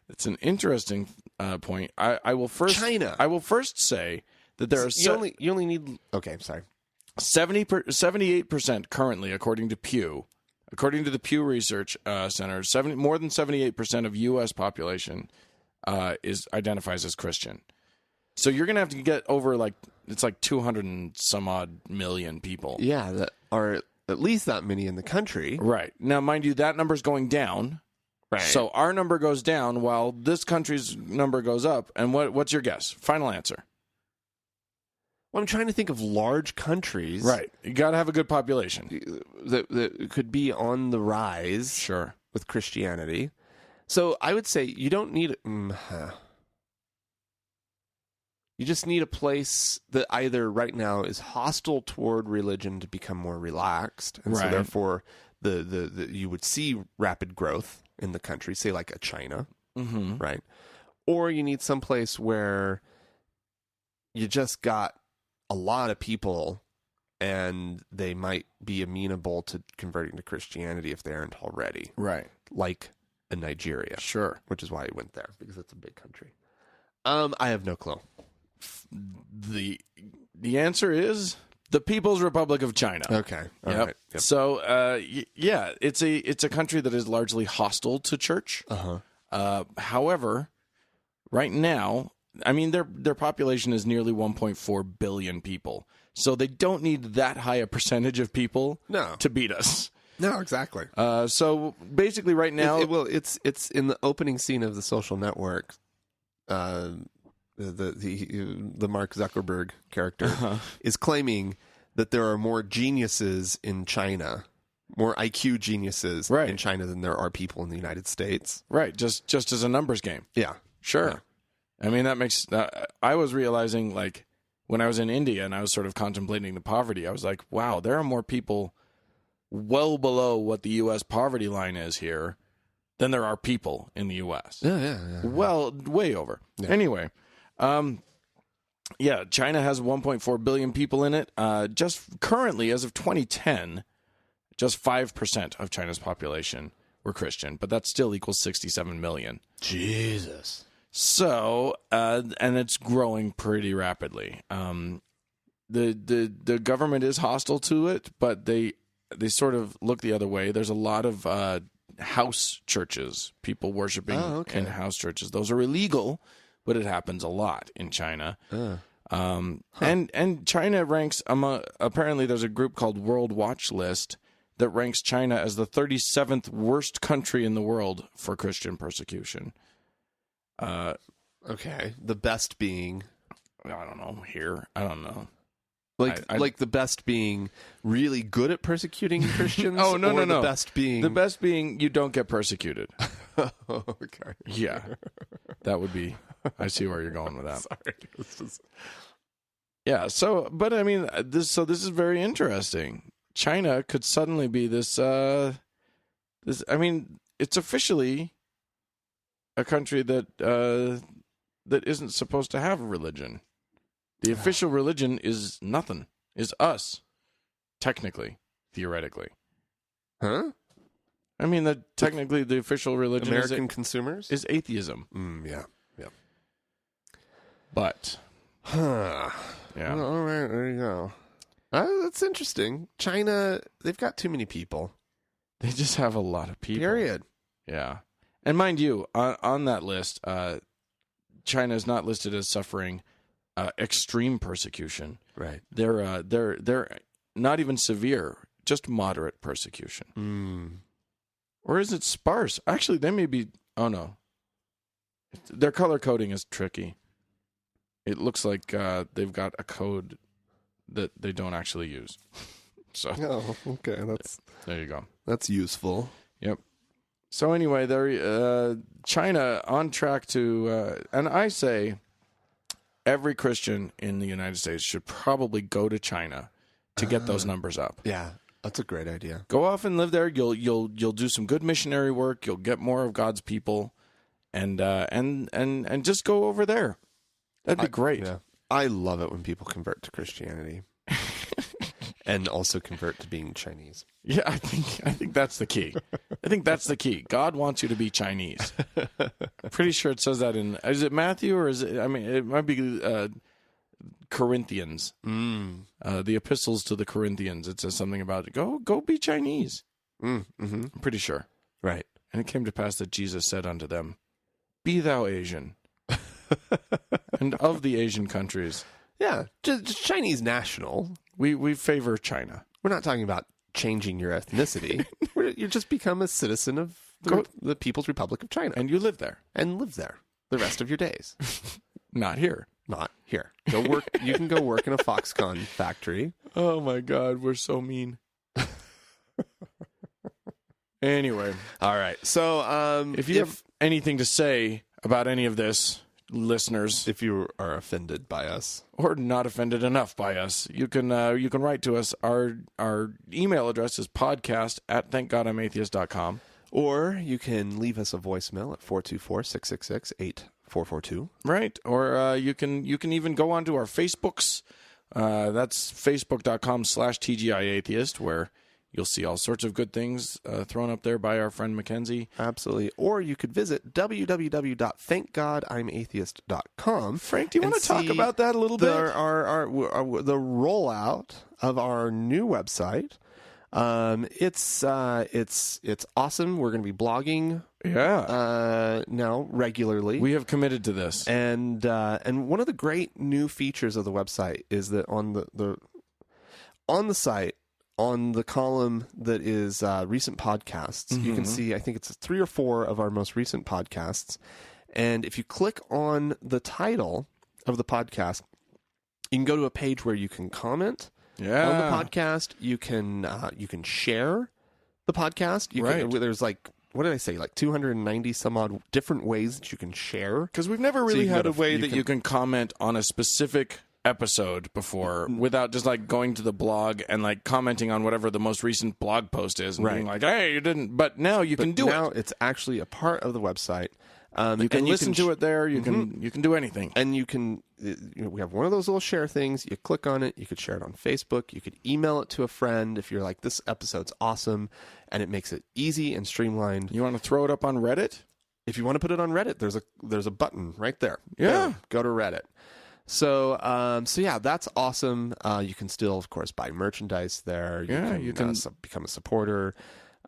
Speaker 2: It's an interesting point. I will first
Speaker 1: China.
Speaker 2: I will first say that there are
Speaker 1: you only need
Speaker 2: 78% currently, according to Pew. According to the Pew Research Center, more than 78% of U.S. population identifies as Christian. So you're going to have to get over it's like 200 and some odd million people.
Speaker 1: Yeah, that are at least that many in the country.
Speaker 2: Right. Now, mind you, that number's going down.
Speaker 1: Right.
Speaker 2: So our number goes down while this country's number goes up. And what's your guess? Final answer.
Speaker 1: Well, I'm trying to think of large countries.
Speaker 2: Right. You got to have a good population.
Speaker 1: That could be on the rise.
Speaker 2: Sure.
Speaker 1: With Christianity. So I would say you don't need... You just need a place that either right now is hostile toward religion to become more relaxed. And so therefore the you would see rapid growth in the country, say like a China. Right? Or you need some place where you just got a lot of people and they might be amenable to converting to Christianity if they aren't already.
Speaker 2: Right.
Speaker 1: Like in Nigeria.
Speaker 2: Sure.
Speaker 1: Which is why he went there, because it's a big country. I have no clue.
Speaker 2: The answer is the People's Republic of China.
Speaker 1: Okay. All right. Yep.
Speaker 2: So, yeah, it's a country that is largely hostile to church. However, right now, I mean, their population is nearly 1.4 billion people. So they don't need that high a percentage of people to beat us.
Speaker 1: No, exactly.
Speaker 2: So basically right now...
Speaker 1: It's in the opening scene of The Social Network. The Mark Zuckerberg character is claiming that there are more geniuses in China, more IQ geniuses in China than there are people in the United States.
Speaker 2: Right, just as a numbers game.
Speaker 1: Yeah.
Speaker 2: Sure.
Speaker 1: Yeah.
Speaker 2: I mean, that makes... I was realizing, when I was in India and I was sort of contemplating the poverty, I was like, wow, there are more people well below what the U.S. poverty line is here than there are people in the U.S.
Speaker 1: Yeah.
Speaker 2: Well, way over. Yeah. Anyway... China has 1.4 billion people in it. Just currently, as of 2010, just 5% of China's population were Christian, but that still equals 67 million.
Speaker 1: Jesus.
Speaker 2: So, and it's growing pretty rapidly. The government is hostile to it, but they sort of look the other way. There's a lot of house churches, people worshiping in house churches. Those are illegal. But it happens a lot in China. And China ranks apparently there's a group called World Watch List that ranks China as the 37th worst country in the world for Christian persecution.
Speaker 1: Okay. The best being...
Speaker 2: I don't know. Here. I don't know.
Speaker 1: Like the best being really good at persecuting Christians?
Speaker 2: No.
Speaker 1: The best being
Speaker 2: you don't get persecuted.
Speaker 1: Okay.
Speaker 2: Yeah. That would be... I see where you're going with that.
Speaker 1: Sorry.
Speaker 2: Yeah, but I mean, this is very interesting. China could suddenly be this, I mean, it's officially a country that isn't supposed to have a religion. The official religion is nothing, is us, technically, theoretically.
Speaker 1: Huh?
Speaker 2: I mean, technically the official religion
Speaker 1: American consumers?
Speaker 2: Is atheism.
Speaker 1: Yeah.
Speaker 2: But,
Speaker 1: yeah. Well, all right, there you go. That's interesting. China, they've got too many people.
Speaker 2: They just have a lot of people.
Speaker 1: Period.
Speaker 2: Yeah. And mind you, on that list, China is not listed as suffering extreme persecution.
Speaker 1: Right.
Speaker 2: They're not even severe, just moderate persecution. Or is it sparse? Actually, they may be... Oh, no. Their color coding is tricky. It looks like they've got a code that they don't actually use. So
Speaker 1: okay,
Speaker 2: there you go.
Speaker 1: That's useful.
Speaker 2: Yep. So anyway, China on track to, and I say every Christian in the United States should probably go to China to get those numbers up.
Speaker 1: Yeah, that's a great idea.
Speaker 2: Go off and live there. You'll do some good missionary work. You'll get more of God's people, and just go over there. That'd be great.
Speaker 1: Yeah. I love it when people convert to Christianity. And also convert to being Chinese.
Speaker 2: Yeah, I think that's the key. I think that's the key. God wants you to be Chinese. I'm pretty sure it says that is it Matthew or is it, I mean, it might be Corinthians. The epistles to the Corinthians. It says something about it. Go be Chinese.
Speaker 1: Mm-hmm.
Speaker 2: I'm pretty sure.
Speaker 1: Right.
Speaker 2: And it came to pass that Jesus said unto them, be thou Asian. And of the Asian countries.
Speaker 1: Yeah, just Chinese national.
Speaker 2: We favor China.
Speaker 1: We're not talking about changing your ethnicity. You just become a citizen of the People's Republic of China.
Speaker 2: And you live there.
Speaker 1: And live there the rest of your days.
Speaker 2: Not here.
Speaker 1: Not here. Go work. You can go work in a Foxconn factory.
Speaker 2: Oh my God, we're so mean. Anyway.
Speaker 1: All right. So
Speaker 2: if you have anything to say about any of this, listeners,
Speaker 1: if you are offended by us
Speaker 2: or not offended enough by us, you can write to us. Our email address is podcast@thankgodimatheist.com,
Speaker 1: or you can leave us a voicemail at 424-666-8442.
Speaker 2: Right, or you can even go onto our Facebooks. That's facebook.com/TGIAtheist, where you'll see all sorts of good things thrown up there by our friend Mackenzie.
Speaker 1: Absolutely. Or you could visit www.thankgodimatheist.com.
Speaker 2: Frank, do you want to talk about that a little bit?
Speaker 1: The rollout of our new website. It's awesome. We're going to be blogging.
Speaker 2: Yeah.
Speaker 1: Now regularly.
Speaker 2: We have committed to this.
Speaker 1: And one of the great new features of the website is that on the site, on the column that is recent podcasts, you can see, I think it's 3 or 4 of our most recent podcasts. And if you click on the title of the podcast, you can go to a page where you can comment on the podcast. You can share the podcast. There's what did I say? 290 some odd different ways that you can share.
Speaker 2: Because we've never really had a way that you can comment on a specific episode before without just going to the blog and commenting on whatever the most recent blog post is and being like, hey, you didn't. But now you can do it.
Speaker 1: Now it's actually a part of the website.
Speaker 2: You can listen to it there. You can do anything.
Speaker 1: And you can. We have one of those little share things. You click on it. You could share it on Facebook. You could email it to a friend if you're like, this episode's awesome, and it makes it easy and streamlined.
Speaker 2: You want to throw it up on Reddit?
Speaker 1: If you want to put it on Reddit, there's a button right there.
Speaker 2: Yeah,
Speaker 1: boom, go to Reddit. So yeah, that's awesome. You can still, of course, buy merchandise there. You can become a supporter.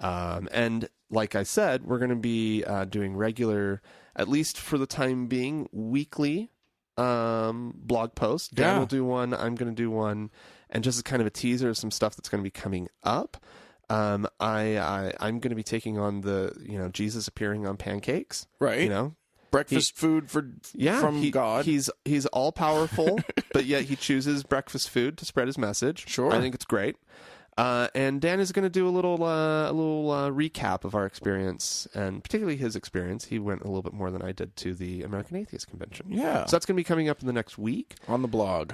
Speaker 1: And like I said, we're going to be doing regular, at least for the time being, weekly blog posts. Dan will do one. I'm going to do one. And just as kind of a teaser of some stuff that's going to be coming up, I'm going to be taking on the Jesus appearing on pancakes.
Speaker 2: Right. Breakfast food from God.
Speaker 1: He's all powerful, but yet he chooses breakfast food to spread his message.
Speaker 2: Sure,
Speaker 1: I think it's great. And Dan is going to do a little recap of our experience, and particularly his experience. He went a little bit more than I did to the American Atheist Convention.
Speaker 2: Yeah,
Speaker 1: so that's going to be coming up in the next week
Speaker 2: on the blog.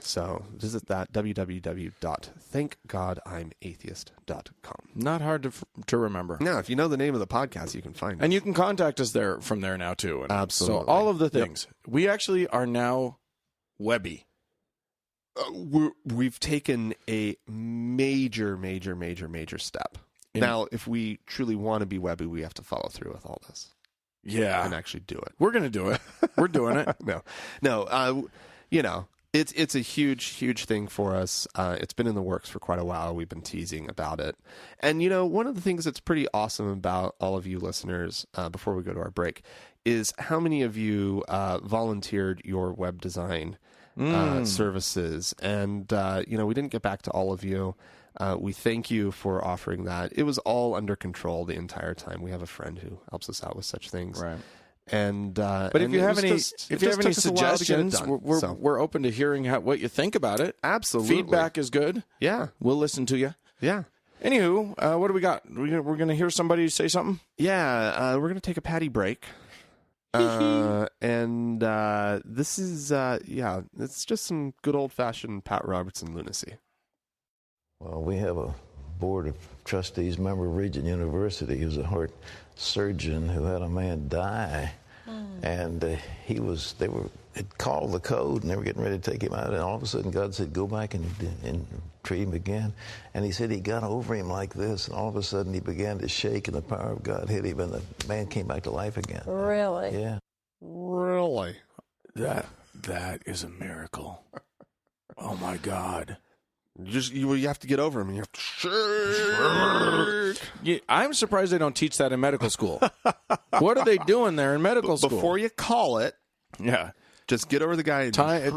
Speaker 1: So visit that www.thankgodimatheist.com.
Speaker 2: Not hard to remember.
Speaker 1: Now, if you know the name of the podcast, you can find it,
Speaker 2: and you can contact us from there now too. And
Speaker 1: absolutely.
Speaker 2: So all of the things we actually are now Webby.
Speaker 1: We've taken a major step. Now, if we truly want to be Webby, we have to follow through with all this.
Speaker 2: Yeah.
Speaker 1: And actually do it.
Speaker 2: We're going to do it. We're doing it.
Speaker 1: No. It's a huge thing for us. It's been in the works for quite a while. We've been teasing about it. And, one of the things that's pretty awesome about all of you listeners, before we go to our break, is how many of you volunteered your web design services. And, we didn't get back to all of you. We thank you for offering that. It was all under control the entire time. We have a friend who helps us out with such things.
Speaker 2: Right. But if you have any suggestions, we're open to hearing what you think about it.
Speaker 1: Absolutely,
Speaker 2: feedback is good.
Speaker 1: Yeah,
Speaker 2: we'll listen to you.
Speaker 1: Yeah.
Speaker 2: Anywho, what do we got? We're going to hear somebody say something?
Speaker 1: Yeah, we're going to take a patty break. And this is, it's just some good old-fashioned Pat Robertson lunacy.
Speaker 3: Well, we have a board of trustees member of Regent University who's a heart surgeon who had a man die. And they had called the code and they were getting ready to take him out, and all of a sudden God said, go back and treat him again. And he said he got over him like this, and all of a sudden he began to shake, and the power of God hit him, and the man came back to life again.
Speaker 4: Really?
Speaker 3: Yeah.
Speaker 1: Really?
Speaker 2: That is a miracle. Oh my God.
Speaker 1: You have to get over him, and you have to shake.
Speaker 2: Yeah, I'm surprised they don't teach that in medical school. What are they doing there in medical school?
Speaker 1: Before you call it,
Speaker 2: yeah,
Speaker 1: just get over the guy.
Speaker 2: Time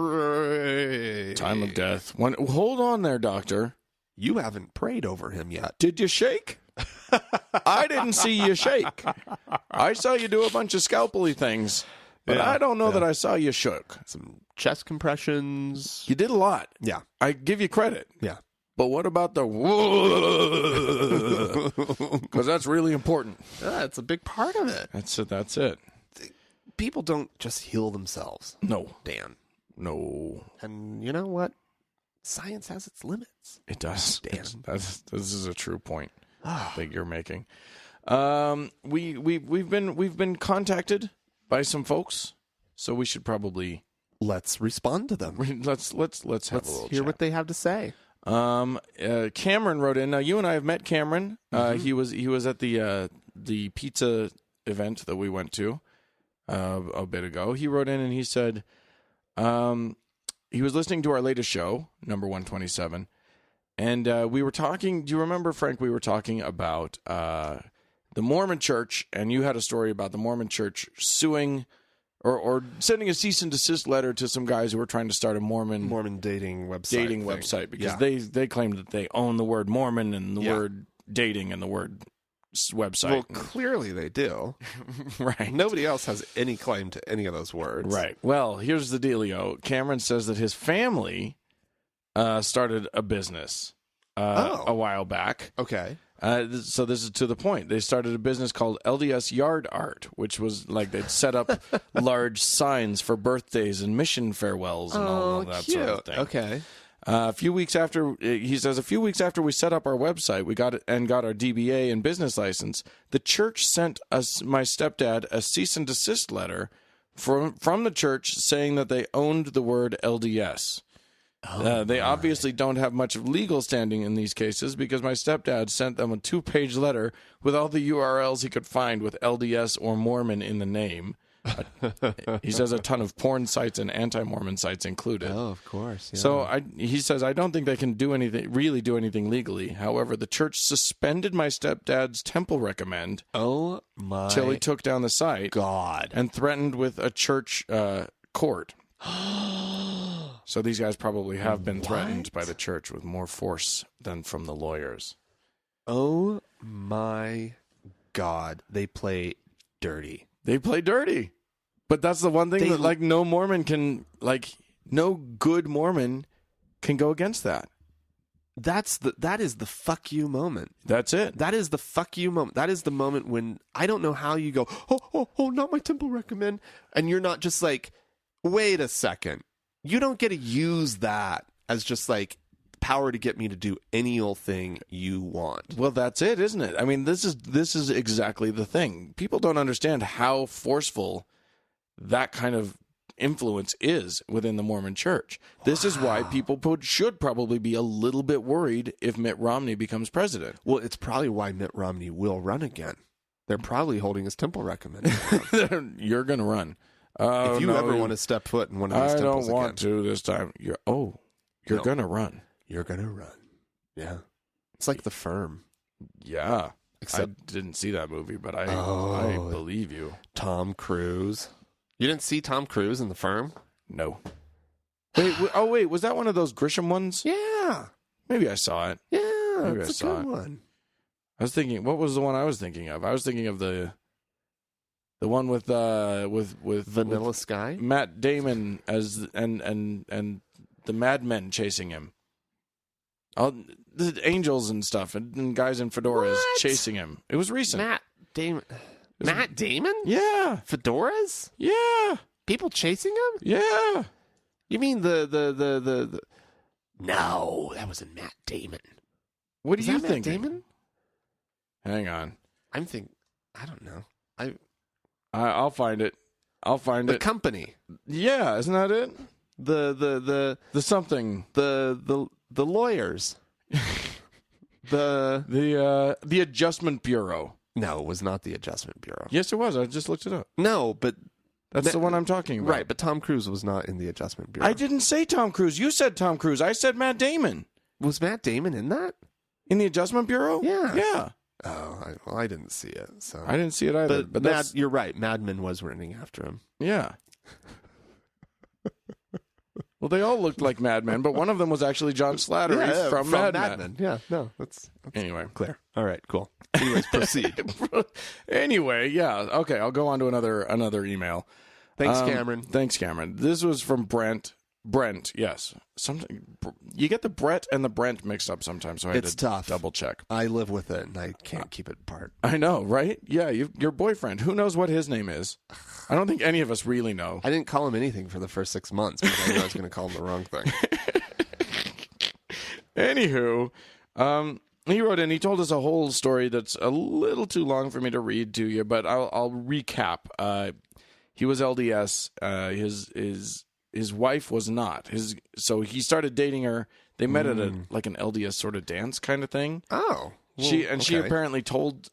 Speaker 2: of death. Hold on there, doctor.
Speaker 1: You haven't prayed over him yet.
Speaker 2: Did you shake? I didn't see you shake. I saw you do a bunch of scalpel-y things, but I don't know that I saw you shook.
Speaker 1: Some chest compressions.
Speaker 2: You did a lot.
Speaker 1: Yeah.
Speaker 2: I give you credit.
Speaker 1: Yeah.
Speaker 2: But what about the because that's really important.
Speaker 1: It's a big part of it.
Speaker 2: That's it.
Speaker 1: People don't just heal themselves.
Speaker 2: No.
Speaker 1: Dan.
Speaker 2: No.
Speaker 1: And you know what? Science has its limits.
Speaker 2: It does.
Speaker 1: Dan.
Speaker 2: This is a true point that you're making. We've been contacted by some folks, so we should probably
Speaker 1: let's respond to them.
Speaker 2: Let's have a little
Speaker 1: hear
Speaker 2: chat.
Speaker 1: what they have to say.
Speaker 2: Cameron wrote in. Now you and I have met Cameron. He was at the pizza event that we went to a bit ago. He wrote in and he said he was listening to our latest show, number 127, and we were talking. Do you remember, Frank? We were talking about the Mormon Church, and you had a story about the Mormon Church suing or sending a cease and desist letter to some guys who were trying to start a Mormon
Speaker 1: dating website
Speaker 2: because they claimed that they own the word Mormon and the word dating and the word website.
Speaker 1: Well, clearly they do.
Speaker 2: Right.
Speaker 1: Nobody else has any claim to any of those words.
Speaker 2: Right. Well, here's the dealio. Cameron says that his family started a business a while back.
Speaker 1: Okay.
Speaker 2: So this is to the point. They started a business called LDS Yard Art, which was like they'd set up large signs for birthdays and mission farewells and all of that
Speaker 1: cute.
Speaker 2: sort of thing.
Speaker 1: Okay.
Speaker 2: A few weeks after we set up our website, we got our DBA and business license. The church sent my stepdad a cease and desist letter from the church saying that they owned the word LDS. They obviously don't have much of legal standing in these cases because my stepdad sent them a 2-page letter with all the URLs he could find with LDS or Mormon in the name. He says a ton of porn sites and anti-Mormon sites included.
Speaker 1: Oh, of course. Yeah.
Speaker 2: So he says, I don't think they can do anything legally. However, the church suspended my stepdad's temple recommend.
Speaker 1: Oh my!
Speaker 2: Till he took down the site.
Speaker 1: God.
Speaker 2: And threatened with a church court. So these guys probably have been threatened by the church with more force than from the lawyers.
Speaker 1: Oh my God! They play dirty.
Speaker 2: They play dirty. But that's the one thing that no good Mormon can go against that.
Speaker 1: That is the fuck you moment.
Speaker 2: That's it.
Speaker 1: That is the fuck you moment. That is the moment when I don't know how you go, oh, not my temple recommend. And you're not just like, wait a second. You don't get to use that as just like power to get me to do any old thing you want.
Speaker 2: Well, that's it, isn't it? I mean, this is exactly the thing. People don't understand how forceful that kind of influence is within the Mormon Church. This is why people should probably be a little bit worried if Mitt Romney becomes president.
Speaker 1: Well, it's probably why Mitt Romney will run again. They're probably holding his temple recommend.
Speaker 2: You're going to run.
Speaker 1: If you ever want to step foot in one of these temples
Speaker 2: again. I don't want to this time. You're going to run.
Speaker 1: You're going to run. Yeah. It's like The Firm.
Speaker 2: Yeah. Except I didn't see that movie, but I believe you.
Speaker 1: Tom Cruise. You didn't see Tom Cruise in The Firm?
Speaker 2: No. Wait, was that one of those Grisham ones?
Speaker 1: Yeah.
Speaker 2: Maybe I saw it.
Speaker 1: Yeah,
Speaker 2: Maybe
Speaker 1: it's a good one.
Speaker 2: I was thinking, what was the one I was thinking of? I was thinking of the The one with
Speaker 1: Vanilla Sky?
Speaker 2: Matt Damon as and the Mad Men chasing him. All the angels and stuff and guys in fedoras chasing him. It was recent.
Speaker 1: Matt Damon?
Speaker 2: Yeah.
Speaker 1: Fedoras?
Speaker 2: Yeah.
Speaker 1: People chasing him?
Speaker 2: Yeah.
Speaker 1: You mean the No, that wasn't Matt Damon.
Speaker 2: What do you think?
Speaker 1: Matt Damon?
Speaker 2: Hang on.
Speaker 1: I don't know.
Speaker 2: I'll find it.
Speaker 1: The Company.
Speaker 2: Yeah, isn't that it?
Speaker 1: The
Speaker 2: something.
Speaker 1: The lawyers.
Speaker 2: the Adjustment Bureau.
Speaker 1: No, it was not the Adjustment Bureau.
Speaker 2: Yes, it was. I just looked it up.
Speaker 1: No, but
Speaker 2: that's the one I'm talking about.
Speaker 1: Right, but Tom Cruise was not in the Adjustment Bureau.
Speaker 2: I didn't say Tom Cruise. You said Tom Cruise. I said Matt Damon.
Speaker 1: Was Matt Damon in that?
Speaker 2: In the Adjustment Bureau?
Speaker 1: Yeah.
Speaker 2: Yeah.
Speaker 1: Oh, I didn't see it. So
Speaker 2: I didn't see it either.
Speaker 1: But you're right. Mad Men was running after him.
Speaker 2: Yeah. Well, they all looked like Mad Men, but one of them was actually John Slattery from Mad Men.
Speaker 1: Yeah, no, that's
Speaker 2: anyway
Speaker 1: clear. All right, cool. Anyways, proceed.
Speaker 2: Anyway, yeah. Okay, I'll go on to another email.
Speaker 1: Thanks, Cameron.
Speaker 2: Thanks, Cameron. This was from Brent. Brent, yes. You get the Brett and the Brent mixed up sometimes, so I had to
Speaker 1: tough.
Speaker 2: double check.
Speaker 1: I live with it, and I can't keep it apart.
Speaker 2: I know, right? Yeah, your boyfriend. Who knows what his name is? I don't think any of us really know.
Speaker 1: I didn't call him anything for the first 6 months, because I knew I was going to call him the wrong thing.
Speaker 2: Anywho, he wrote in. He told us a whole story that's a little too long for me to read to you, but I'll recap. He was LDS. His wife was not. So he started dating her. They met at an LDS sort of dance kind of thing.
Speaker 1: Oh, well,
Speaker 2: she apparently told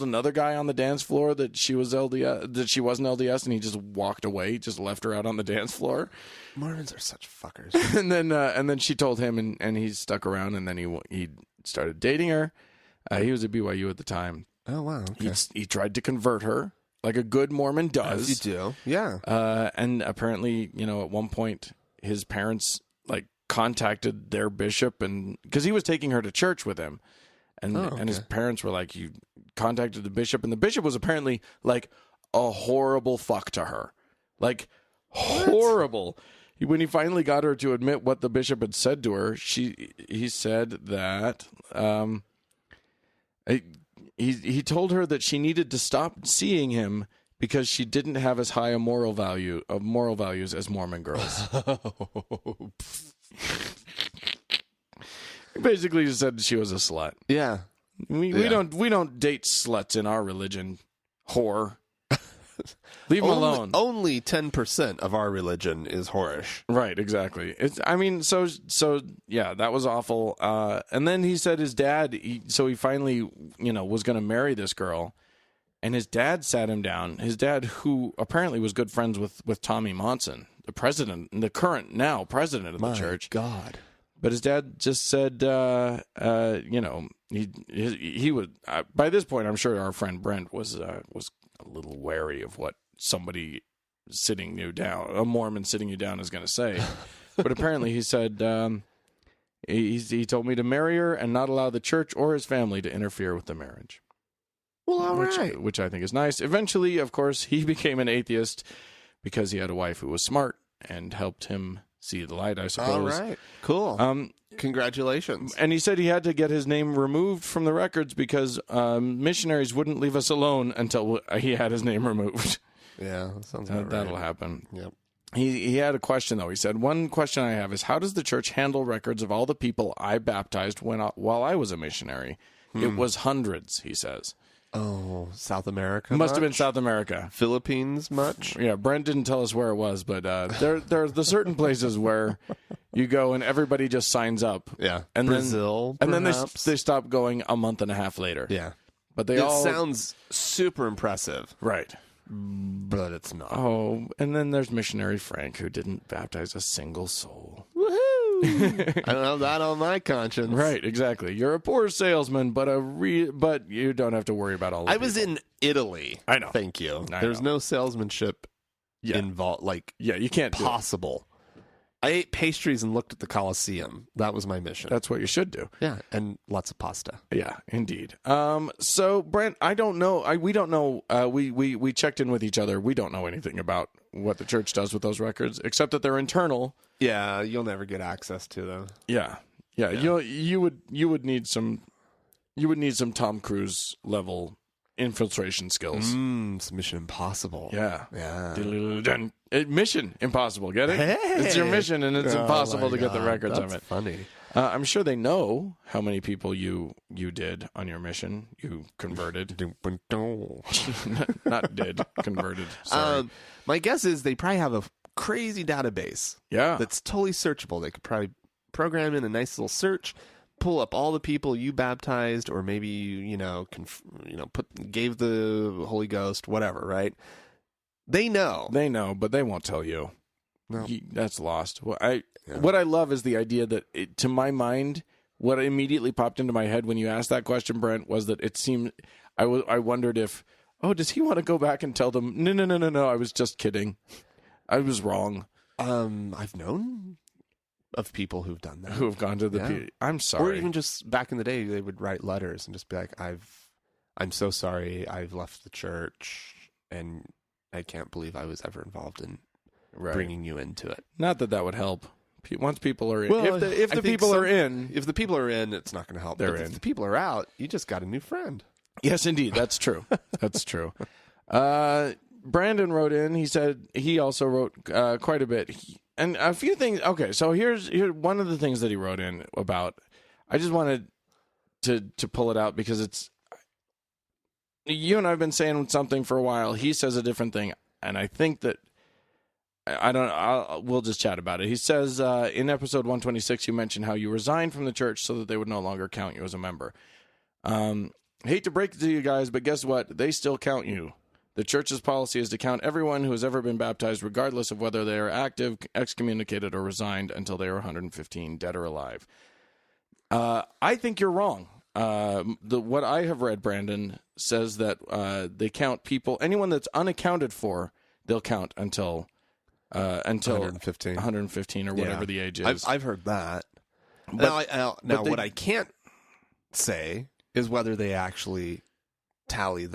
Speaker 2: another guy on the dance floor that she was LDS, that she wasn't LDS, and he just walked away, just left her out on the dance floor.
Speaker 1: Mormons are such fuckers.
Speaker 2: and then she told him, and he stuck around, and then he started dating her. He was at BYU at the time.
Speaker 1: Oh wow. Okay.
Speaker 2: He tried to convert her, like a good Mormon does.
Speaker 1: As you do, yeah.
Speaker 2: And apparently, at one point, his parents contacted their bishop, and because he was taking her to church with him, and his parents were like, "You contacted the bishop," and the bishop was apparently like a horrible fuck to her, like horrible. When he finally got her to admit what the bishop had said to her, he said that he told her that she needed to stop seeing him because she didn't have as high a moral values as Mormon girls. He basically just said she was a slut.
Speaker 1: Yeah.
Speaker 2: We don't date sluts in our religion. Whore. Leave them alone.
Speaker 1: Only 10% of our religion is whorish.
Speaker 2: Right, exactly. So yeah, that was awful. And then he said his dad, he finally, was going to marry this girl. And his dad sat him down. His dad, who apparently was good friends with Tommy Monson, the president, the current now president of the church.
Speaker 1: My God.
Speaker 2: But his dad just said, he would. By this point, I'm sure our friend Brent was a little wary of what somebody sitting you down, a Mormon sitting you down, is going to say. But apparently, he said he told me to marry her and not allow the church or his family to interfere with the marriage.
Speaker 1: Well, all right.
Speaker 2: Which I think is nice. Eventually, of course, he became an atheist because he had a wife who was smart and helped him see the light, I suppose.
Speaker 1: All right. Cool. Congratulations.
Speaker 2: And he said he had to get his name removed from the records because missionaries wouldn't leave us alone until he had his name removed.
Speaker 1: Yeah, that sounds about right.
Speaker 2: That'll happen.
Speaker 1: Yep.
Speaker 2: He had a question, though. He said, one question I have is, how does the church handle records of all the people I baptized while I was a missionary? It was hundreds, he says.
Speaker 1: Oh, South America?
Speaker 2: Must have been South America.
Speaker 1: Philippines much?
Speaker 2: Yeah, Brent didn't tell us where it was, but there are the certain places where you go and everybody just signs up.
Speaker 1: Yeah.
Speaker 2: And
Speaker 1: Brazil,
Speaker 2: then, and then
Speaker 1: perhaps?
Speaker 2: they stop going a month and a half later.
Speaker 1: Yeah.
Speaker 2: But
Speaker 1: it sounds super impressive.
Speaker 2: Right.
Speaker 1: But it's not.
Speaker 2: Oh, and then there's missionary Frank, who didn't baptize a single soul.
Speaker 1: Woohoo! I don't have that on my conscience.
Speaker 2: Right, exactly. You're a poor salesman, but you don't have to worry about all of it.
Speaker 1: I was in Italy.
Speaker 2: I know.
Speaker 1: Thank you. There's no salesmanship involved.
Speaker 2: You can't
Speaker 1: possible. I ate pastries and looked at the Colosseum. That was my mission.
Speaker 2: That's what you should do.
Speaker 1: Yeah, and lots of pasta.
Speaker 2: Yeah, indeed. So Brent, I don't know. We don't know. We checked in with each other. We don't know anything about what the church does with those records, except that they're internal.
Speaker 1: Yeah, you'll never get access to them.
Speaker 2: Yeah. You would need some Tom Cruise level infiltration skills.
Speaker 1: It's Mission Impossible.
Speaker 2: Yeah. Mission Impossible. Get it?
Speaker 1: Hey!
Speaker 2: It's your mission, and it's impossible to get the records
Speaker 1: That's
Speaker 2: of it.
Speaker 1: Funny.
Speaker 2: I'm sure they know how many people you did on your mission. You converted. Not did. Converted. Sorry.
Speaker 1: My guess is they probably have a crazy database.
Speaker 2: Yeah.
Speaker 1: That's totally searchable. They could probably program in a nice little search, pull up all the people you baptized, or maybe gave the Holy Ghost, whatever. Right? They know,
Speaker 2: but they won't tell you.
Speaker 1: No,
Speaker 2: that's lost. What I love is the idea that, to my mind, what immediately popped into my head when you asked that question, Brent, was that it seemed I wondered if, does he want to go back and tell them? No. I was just kidding. I was wrong.
Speaker 1: I've known of people who've done that,
Speaker 2: who have gone to the. I'm sorry.
Speaker 1: Or even just back in the day, they would write letters and just be like, I'm so sorry. I've left the church and I can't believe I was ever involved in bringing you into it.
Speaker 2: Not that would help. Once people are in,
Speaker 1: well,
Speaker 2: if the people are in,
Speaker 1: it's not going to help.
Speaker 2: They're
Speaker 1: but
Speaker 2: in.
Speaker 1: If the people are out, you just got a new friend.
Speaker 2: Yes, indeed. That's true. That's true. Brandon wrote in. He said he also wrote quite a bit. And a few things. Okay, so here's one of the things that he wrote in about. I just wanted to pull it out because it's. You and I have been saying something for a while. He says a different thing, and I think that we'll just chat about it. He says in episode 126, you mentioned how you resigned from the church so that they would no longer count you as a member. Hate to break it to you guys, but guess what? They still count you. The church's policy is to count everyone who has ever been baptized, regardless of whether they are active, excommunicated, or resigned, until they are 115, dead or alive. I think you're wrong. What I have read, Brandon, says that they count people, anyone that's unaccounted for, they'll count until 115 or whatever the age is.
Speaker 1: I've heard that.
Speaker 2: But,
Speaker 1: now what I can't say is whether they actually tally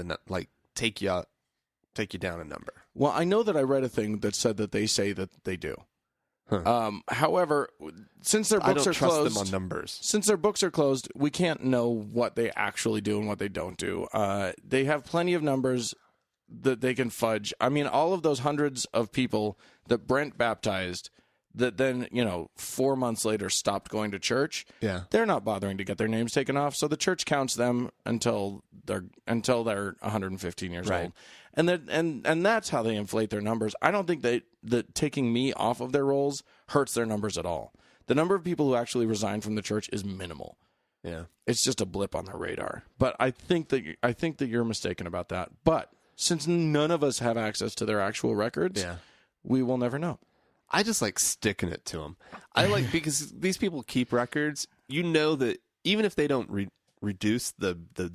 Speaker 1: take you down a number.
Speaker 2: Well, I know that I read a thing that said that they say that they do.
Speaker 1: Huh.
Speaker 2: However, since their books are closed,
Speaker 1: I don't trust them on numbers.
Speaker 2: Since their books are closed, we can't know what they actually do and what they don't do. They have plenty of numbers that they can fudge. I mean, all of those hundreds of people that Brent baptized that then, 4 months later stopped going to church.
Speaker 1: Yeah.
Speaker 2: They're not bothering to get their names taken off, so the church counts them until they're 115 years old. And that's how they inflate their numbers. I don't think that taking me off of their rolls hurts their numbers at all. The number of people who actually resign from the church is minimal.
Speaker 1: Yeah.
Speaker 2: It's just a blip on their radar. But I think that you're mistaken about that. But since none of us have access to their actual records, we will never know.
Speaker 1: I just like sticking it to them. Because these people keep records. You know that even if they don't reduce the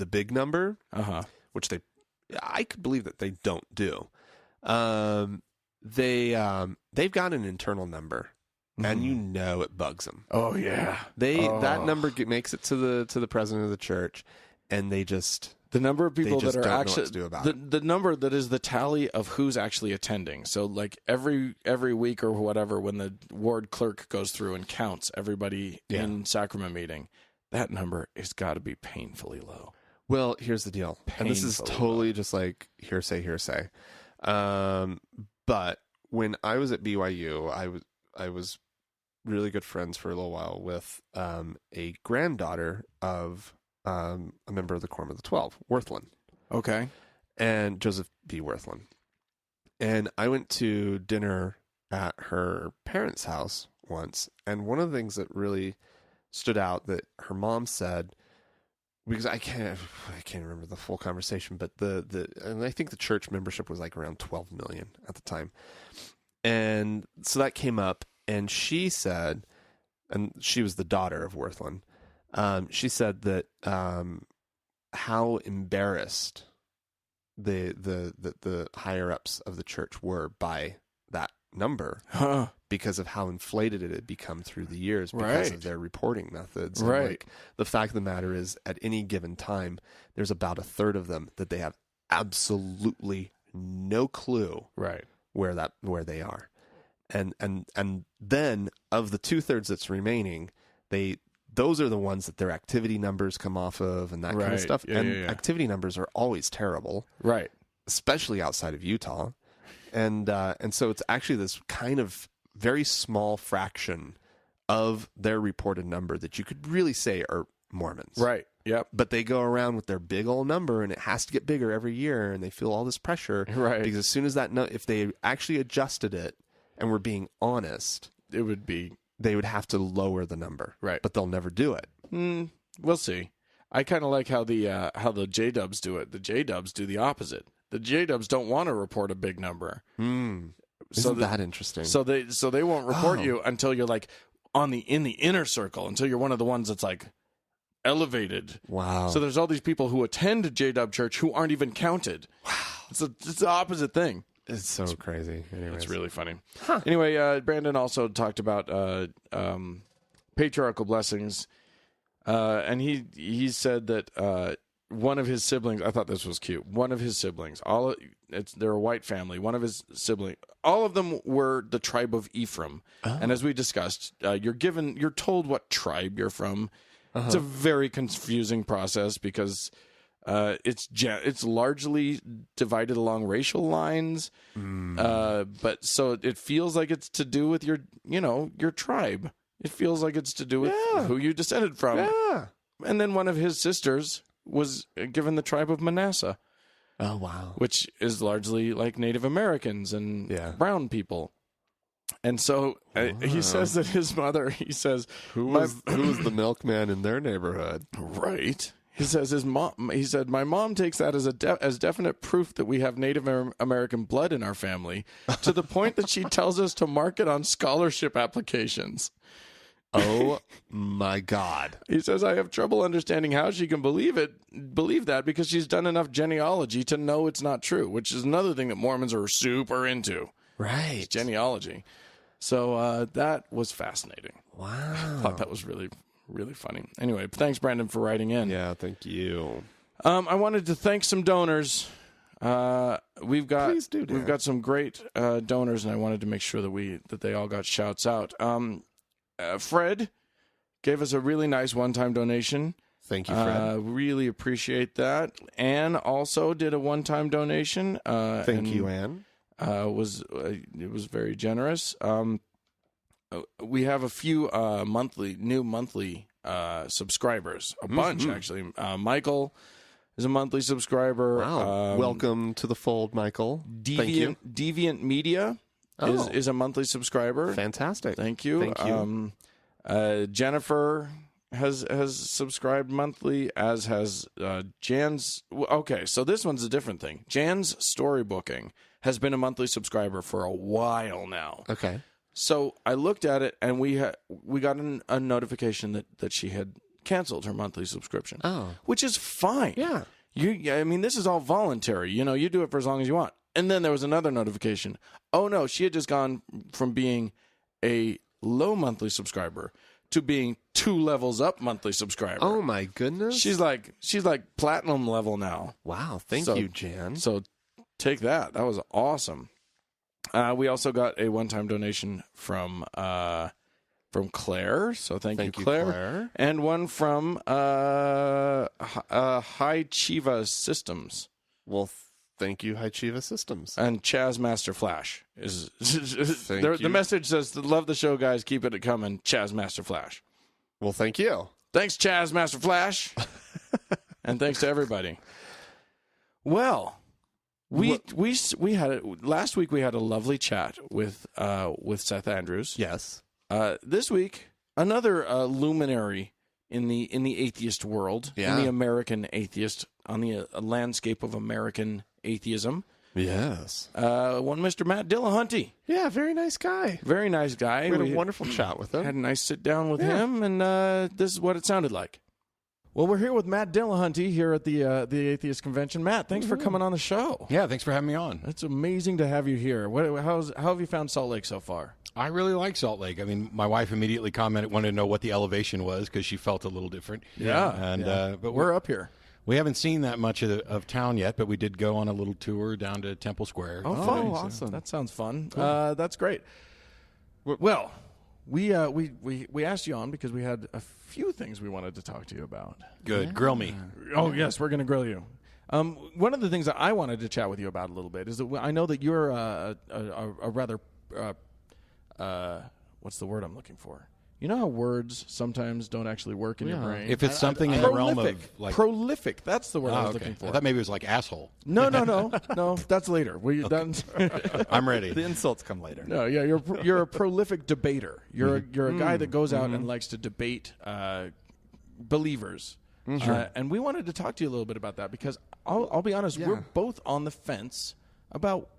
Speaker 1: big number, which I could believe that they don't do. They've got an internal number, and it bugs them.
Speaker 2: Oh yeah,
Speaker 1: that number makes it to the president of the church, and they just.
Speaker 2: The number of people that are actually
Speaker 1: the
Speaker 2: number that is the tally of who's actually attending. So like every week or whatever, when the ward clerk goes through and counts everybody in sacrament meeting, that number has got to be painfully low.
Speaker 1: Well, here's the deal, and this is totally just like hearsay. But when I was at BYU, I was really good friends for a little while with a granddaughter of a member of the Quorum of the 12, Worthland.
Speaker 2: Okay.
Speaker 1: And Joseph B. Worthland. And I went to dinner at her parents' house once, and one of the things that really stood out that her mom said, because I can't remember the full conversation, but and I think the church membership was like around 12 million at the time. And so that came up, and she said, and she was the daughter of Worthland, she said that how embarrassed the higher ups of the church were by that number because of how inflated it had become through the years because of their reporting methods. And
Speaker 2: Right.
Speaker 1: the fact of the matter is, at any given time, there's about a third of them that they have absolutely no clue where they are. And then of the 2/3 that's remaining, those are the ones that their activity numbers come off of and that kind of stuff. Activity numbers are always terrible.
Speaker 2: Right.
Speaker 1: Especially outside of Utah. And so it's actually this kind of very small fraction of their reported number that you could really say are Mormons.
Speaker 2: Right. Yep.
Speaker 1: But they go around with their big old number, and it has to get bigger every year, and they feel all this pressure.
Speaker 2: Right.
Speaker 1: Because as soon as if they actually adjusted it and were being honest,
Speaker 2: it would be...
Speaker 1: they would have to lower the number.
Speaker 2: Right.
Speaker 1: But they'll never do it.
Speaker 2: We'll see. I kind of like how the J-Dubs do it. The J-Dubs do the opposite. The J-Dubs don't want to report a big number.
Speaker 1: Isn't that interesting?
Speaker 2: So they won't report you until you're like in the inner circle, until you're one of the ones that's like elevated.
Speaker 1: Wow.
Speaker 2: So there's all these people who attend J-Dub church who aren't even counted. Wow. It's the opposite thing.
Speaker 1: It's so crazy. Anyways.
Speaker 2: It's really funny. Anyway, Brandon also talked about patriarchal blessings, and he said that one of his siblings, I thought this was cute. One of his siblings, they're a white family. One of his siblings, all of them were the tribe of Ephraim. And as we discussed, you're told what tribe you're from. It's a very confusing process because it's largely divided along racial lines. But so it feels like it's to do with your tribe. It feels like it's to do with who you descended from.
Speaker 1: Yeah.
Speaker 2: And then one of his sisters was given the tribe of Manasseh.
Speaker 1: Oh, wow.
Speaker 2: Which is largely like Native Americans and brown people. And so he says that his mother,
Speaker 1: who was the milkman in their neighborhood?
Speaker 2: Right. He says my mom takes that as definite proof that we have Native American blood in our family, to the point that she tells us to mark it on scholarship applications.
Speaker 1: Oh my God.
Speaker 2: He says, I have trouble understanding how she can believe that, because she's done enough genealogy to know it's not true, which is another thing that Mormons are super into.
Speaker 1: Right.
Speaker 2: Genealogy. So that was fascinating.
Speaker 1: Wow.
Speaker 2: I thought that was really, really funny. Anyway, thanks, Brandon, for writing in.
Speaker 1: Yeah, thank you.
Speaker 2: I wanted to thank some donors. We've got some great donors, and I wanted to make sure that they all got shouts out. Fred gave us a really nice one-time donation.
Speaker 1: Thank you, Fred.
Speaker 2: Really appreciate that. Anne also did a one-time donation.
Speaker 1: Thank you, Anne.
Speaker 2: It was very generous. We have a few new monthly subscribers, a bunch actually. Michael is a monthly subscriber.
Speaker 1: Wow. Welcome to the fold, Michael.
Speaker 2: Thank you. Deviant Media is a monthly subscriber.
Speaker 1: Fantastic.
Speaker 2: Thank you.
Speaker 1: Thank you.
Speaker 2: Jennifer has subscribed monthly, as has Jan's. Okay, so this one's a different thing. Jan's Storybooking has been a monthly subscriber for a while now.
Speaker 1: Okay.
Speaker 2: So I looked at it, and we got a notification that she had canceled her monthly subscription.
Speaker 1: Oh.
Speaker 2: Which is fine.
Speaker 1: Yeah.
Speaker 2: I mean, this is all voluntary. You do it for as long as you want. And then there was another notification. Oh, no, she had just gone from being a low monthly subscriber to being 2 levels up monthly subscriber.
Speaker 1: Oh, my goodness.
Speaker 2: She's like platinum level now.
Speaker 1: Wow. Thank you, Jan.
Speaker 2: So take that. That was awesome. We also got a one-time donation from Claire. So thank you, Claire. And one from High Chiva Systems.
Speaker 1: Well, thank you, High Chiva Systems.
Speaker 2: And Chaz Master Flash is the message says, "Love the show, guys. Keep it coming." Chaz Master Flash.
Speaker 1: Well, thank you.
Speaker 2: Thanks, Chaz Master Flash, and thanks to everybody. Well, we had last week. We had a lovely chat with Seth Andrews.
Speaker 1: Yes.
Speaker 2: This week, another luminary in the atheist world, in the American atheist, on the landscape of American atheism.
Speaker 1: Yes.
Speaker 2: One Mr. Matt Dillahunty.
Speaker 1: Yeah, very nice guy.
Speaker 2: Very nice guy.
Speaker 1: We had a wonderful chat with him.
Speaker 2: Had a nice sit down with him, and this is what it sounded like. Well, we're here with Matt Dillahunty here at the Atheist Convention. Matt, thanks for coming on the show.
Speaker 4: Yeah, thanks for having me on.
Speaker 2: It's amazing to have you here. How have you found Salt Lake so far?
Speaker 4: I really like Salt Lake. I mean, my wife immediately wanted to know what the elevation was because she felt a little different.
Speaker 2: But we're up here.
Speaker 4: We haven't seen that much of town yet, but we did go on a little tour down to Temple Square.
Speaker 2: Oh, fun!
Speaker 1: Awesome.
Speaker 2: That sounds fun.
Speaker 1: Cool.
Speaker 2: That's great. Well, we asked you on because we had a few things we wanted to talk to you about.
Speaker 4: Good. Grill me.
Speaker 2: Oh, yes, we're going to grill you. One of the things that I wanted to chat with you about a little bit is that I know that you're a rather what's the word I'm looking for? You know how words sometimes don't actually work in your brain?
Speaker 4: If it's something in the realm of like
Speaker 2: prolific, that's the word I was looking for.
Speaker 4: I thought maybe it was like asshole.
Speaker 2: No, that's later.
Speaker 4: I'm ready.
Speaker 1: The insults come later.
Speaker 2: No, yeah, you're a prolific debater. You're a guy that goes out and likes to debate believers.
Speaker 1: Sure.
Speaker 2: And we wanted to talk to you a little bit about that because I'll be honest, we're both on the fence about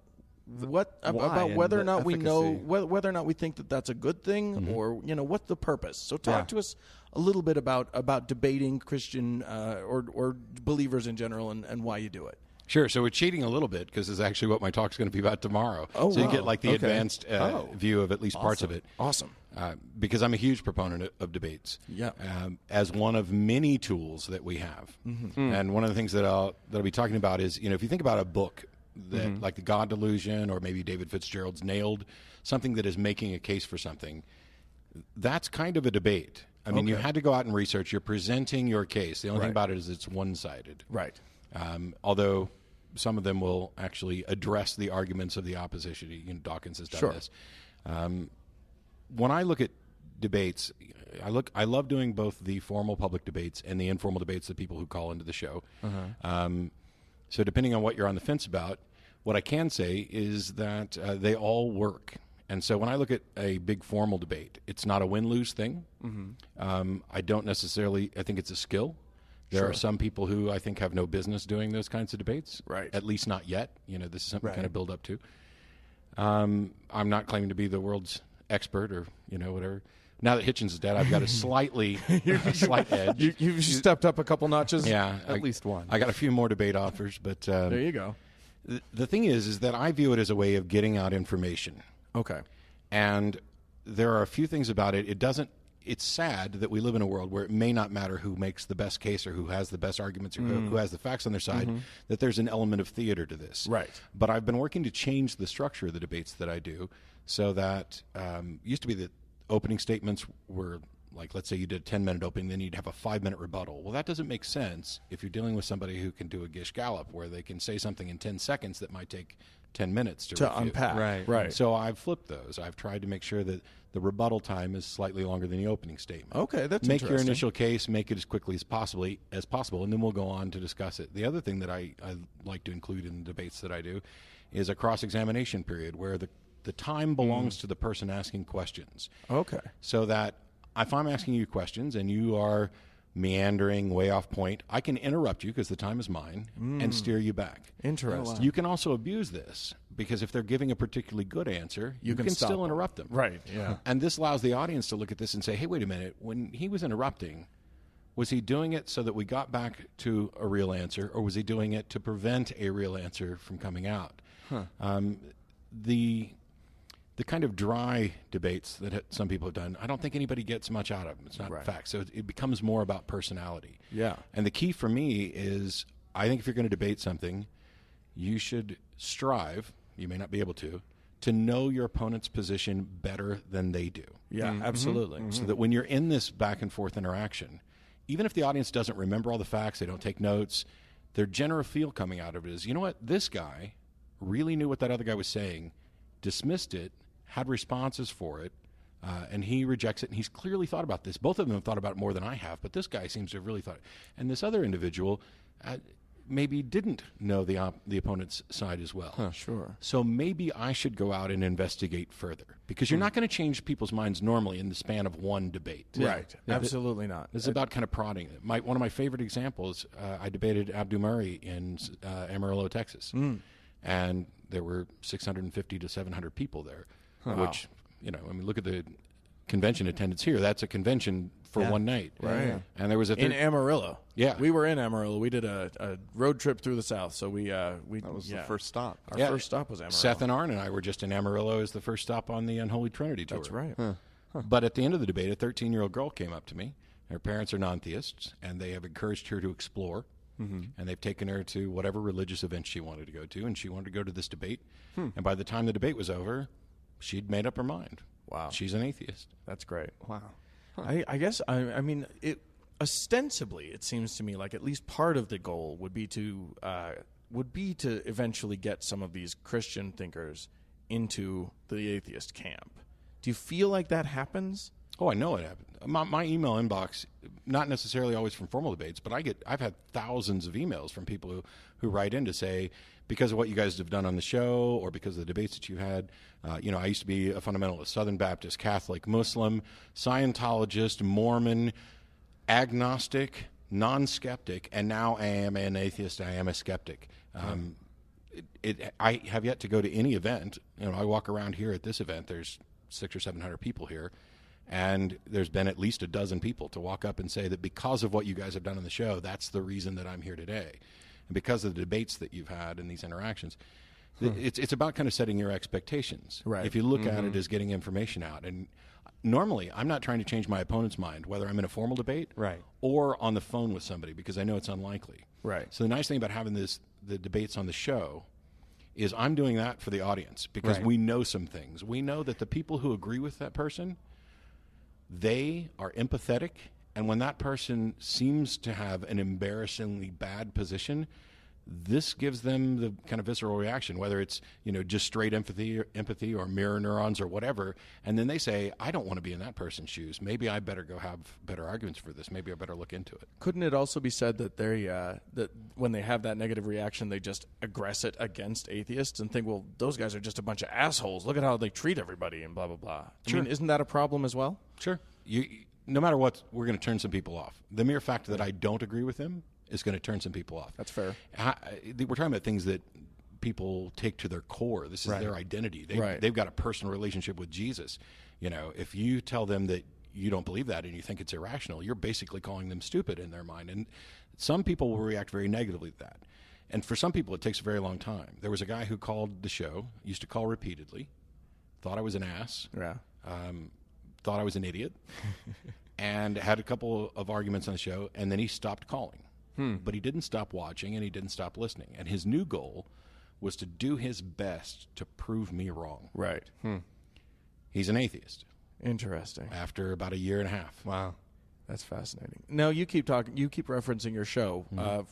Speaker 2: whether or not we know whether or not we think that that's a good thing or what's the purpose. So talk to us a little bit about debating Christian or believers in general and why you do it.
Speaker 4: Sure. So we're cheating a little bit because it's actually what my talk's going to be about tomorrow.
Speaker 2: Oh,
Speaker 4: so you get like the advanced view of at least parts of it.
Speaker 2: Awesome.
Speaker 4: Because I'm a huge proponent of debates.
Speaker 2: Yeah.
Speaker 4: As one of many tools that we have. And one of the things that I'll be talking about is, if you think about a book that like the God Delusion or maybe David Fitzgerald's Nailed, something that is making a case for something, that's kind of a debate. I mean, you had to go out and research. You're presenting your case. The only thing about it is it's one-sided.
Speaker 2: Right.
Speaker 4: Although some of them will actually address the arguments of the opposition. Dawkins has done this. When I look at debates, I love doing both the formal public debates and the informal debates that people who call into the show. So depending on what you're on the fence about, what I can say is that they all work. And so when I look at a big formal debate, it's not a win-lose thing. I don't necessarily, I think it's a skill. There are some people who I think have no business doing those kinds of debates. Right. At least not yet. This is something to kind of build up to. I'm not claiming to be the world's expert or, whatever. Now that Hitchens is dead, I've got a slight edge.
Speaker 2: You've stepped up a couple notches?
Speaker 4: Yeah.
Speaker 1: At least one.
Speaker 4: I got a few more debate offers, but...
Speaker 2: there you go.
Speaker 4: The thing is that I view it as a way of getting out information.
Speaker 2: Okay.
Speaker 4: And there are a few things about it. It's sad that we live in a world where it may not matter who makes the best case or who has the best arguments or who has the facts on their side, that there's an element of theater to this.
Speaker 2: Right.
Speaker 4: But I've been working to change the structure of the debates that I do so that used to be that opening statements were like, let's say you did a 10-minute opening, then you'd have a 5-minute rebuttal. Well, that doesn't make sense if you're dealing with somebody who can do a Gish Gallop where they can say something in 10 seconds that might take 10 minutes to refute.
Speaker 2: Unpack. Right.
Speaker 4: So I've flipped those. I've tried to make sure that the rebuttal time is slightly longer than the opening statement.
Speaker 2: Okay, that's
Speaker 4: Make
Speaker 2: interesting.
Speaker 4: your initial case, make it as quickly as possible, and then we'll go on to discuss it. The other thing that I like to include in the debates that I do is a cross-examination period where the time belongs to the person asking questions.
Speaker 2: Okay.
Speaker 4: So that if I'm asking you questions and you are meandering way off point, I can interrupt you because the time is mine and steer you back.
Speaker 2: Interesting.
Speaker 4: You can also abuse this because if they're giving a particularly good answer, you can still interrupt them.
Speaker 2: Right, yeah.
Speaker 4: And this allows the audience to look at this and say, hey, wait a minute, when he was interrupting, was he doing it so that we got back to a real answer, or was he doing it to prevent a real answer from coming out? The kind of dry debates that some people have done, I don't think anybody gets much out of them. It's not fact. So it becomes more about personality. Yeah. And the key for me is I think if you're going to debate something, you should strive, you may not be able to know your opponent's position better than they do.
Speaker 2: Yeah, absolutely.
Speaker 4: So that when you're in this back and forth interaction, even if the audience doesn't remember all the facts, they don't take notes, their general feel coming out of it is, you know what, this guy really knew what that other guy was saying, dismissed it, had responses for it, and he rejects it, and he's clearly thought about this. Both of them have thought about it more than I have, but this guy seems to have really thought it. And this other individual maybe didn't know the opponent's side as well.
Speaker 2: Sure.
Speaker 4: So maybe I should go out and investigate further, because you're not going to change people's minds normally in the span of one debate.
Speaker 2: Right. Absolutely not.
Speaker 4: This is about kind of prodding. One of my favorite examples, I debated Abdu Murray in Amarillo, Texas. And there were 650 to 700 people there. Which, look at the convention attendance here. That's a convention for one night.
Speaker 2: Right. Yeah.
Speaker 4: And there was
Speaker 2: in Amarillo.
Speaker 4: Yeah.
Speaker 2: We were in Amarillo. We did a road trip through the South. So that
Speaker 1: was the first stop.
Speaker 2: Our first stop was Amarillo.
Speaker 4: Seth and Arn and I were just in Amarillo as the first stop on the Unholy Trinity tour.
Speaker 2: That's right.
Speaker 4: But at the end of the debate, a 13-year-old girl came up to me. Her parents are non-theists, and they have encouraged her to explore. And they've taken her to whatever religious event she wanted to go to, and she wanted to go to this debate. And by the time the debate was over, she'd made up her mind.
Speaker 2: Wow.
Speaker 4: She's an atheist.
Speaker 2: That's great.
Speaker 1: Wow.
Speaker 2: I guess, I mean, ostensibly, it seems to me like at least part of the goal would be to eventually get some of these Christian thinkers into the atheist camp. Do you feel like that happens?
Speaker 4: Oh, I know it happened. My email inbox, not necessarily always from formal debates, but I've had thousands of emails from people who write in to say, because of what you guys have done on the show or because of the debates that you had, I used to be a fundamentalist, Southern Baptist, Catholic, Muslim, Scientologist, Mormon, agnostic, non-skeptic, and now I am an atheist, I am a skeptic. I have yet to go to any event. I walk around here at this event, there's 600 or 700 people here. And there's been at least a dozen people to walk up and say that because of what you guys have done on the show, that's the reason that I'm here today. And because of the debates that you've had and these interactions, it's about kind of setting your expectations.
Speaker 2: Right.
Speaker 4: If you look at it as getting information out. And normally, I'm not trying to change my opponent's mind, whether I'm in a formal debate or on the phone with somebody, because I know it's unlikely.
Speaker 2: Right.
Speaker 4: So the nice thing about having the debates on the show is I'm doing that for the audience because we know some things. We know that the people who agree with that person, they are empathetic, and when that person seems to have an embarrassingly bad position, this gives them the kind of visceral reaction, whether it's just straight empathy or mirror neurons or whatever, and then they say, I don't want to be in that person's shoes. Maybe I better go have better arguments for this. Maybe I better look into it.
Speaker 2: Couldn't it also be said that that when they have that negative reaction, they just aggress it against atheists and think, well, those guys are just a bunch of assholes. Look at how they treat everybody and blah, blah, blah.
Speaker 4: Sure.
Speaker 2: I mean, isn't that a problem as well?
Speaker 4: Sure. No matter what, we're going to turn some people off. The mere fact that I don't agree with them is going to turn some people off.
Speaker 2: That's fair.
Speaker 4: We're talking about things that people take to their core. This is their identity. They've got a personal relationship with Jesus. If you tell them that you don't believe that and you think it's irrational, you're basically calling them stupid in their mind. And some people will react very negatively to that. And for some people, it takes a very long time. There was a guy who called the show, used to call repeatedly, thought I was an ass.
Speaker 2: Yeah.
Speaker 4: Thought I was an idiot, and had a couple of arguments on the show, and then he stopped calling. But he didn't stop watching, and he didn't stop listening. And his new goal was to do his best to prove me wrong.
Speaker 2: Right.
Speaker 4: He's an atheist.
Speaker 2: Interesting.
Speaker 4: After about a year and a half.
Speaker 1: Wow.
Speaker 2: That's fascinating. Now, you keep referencing your show,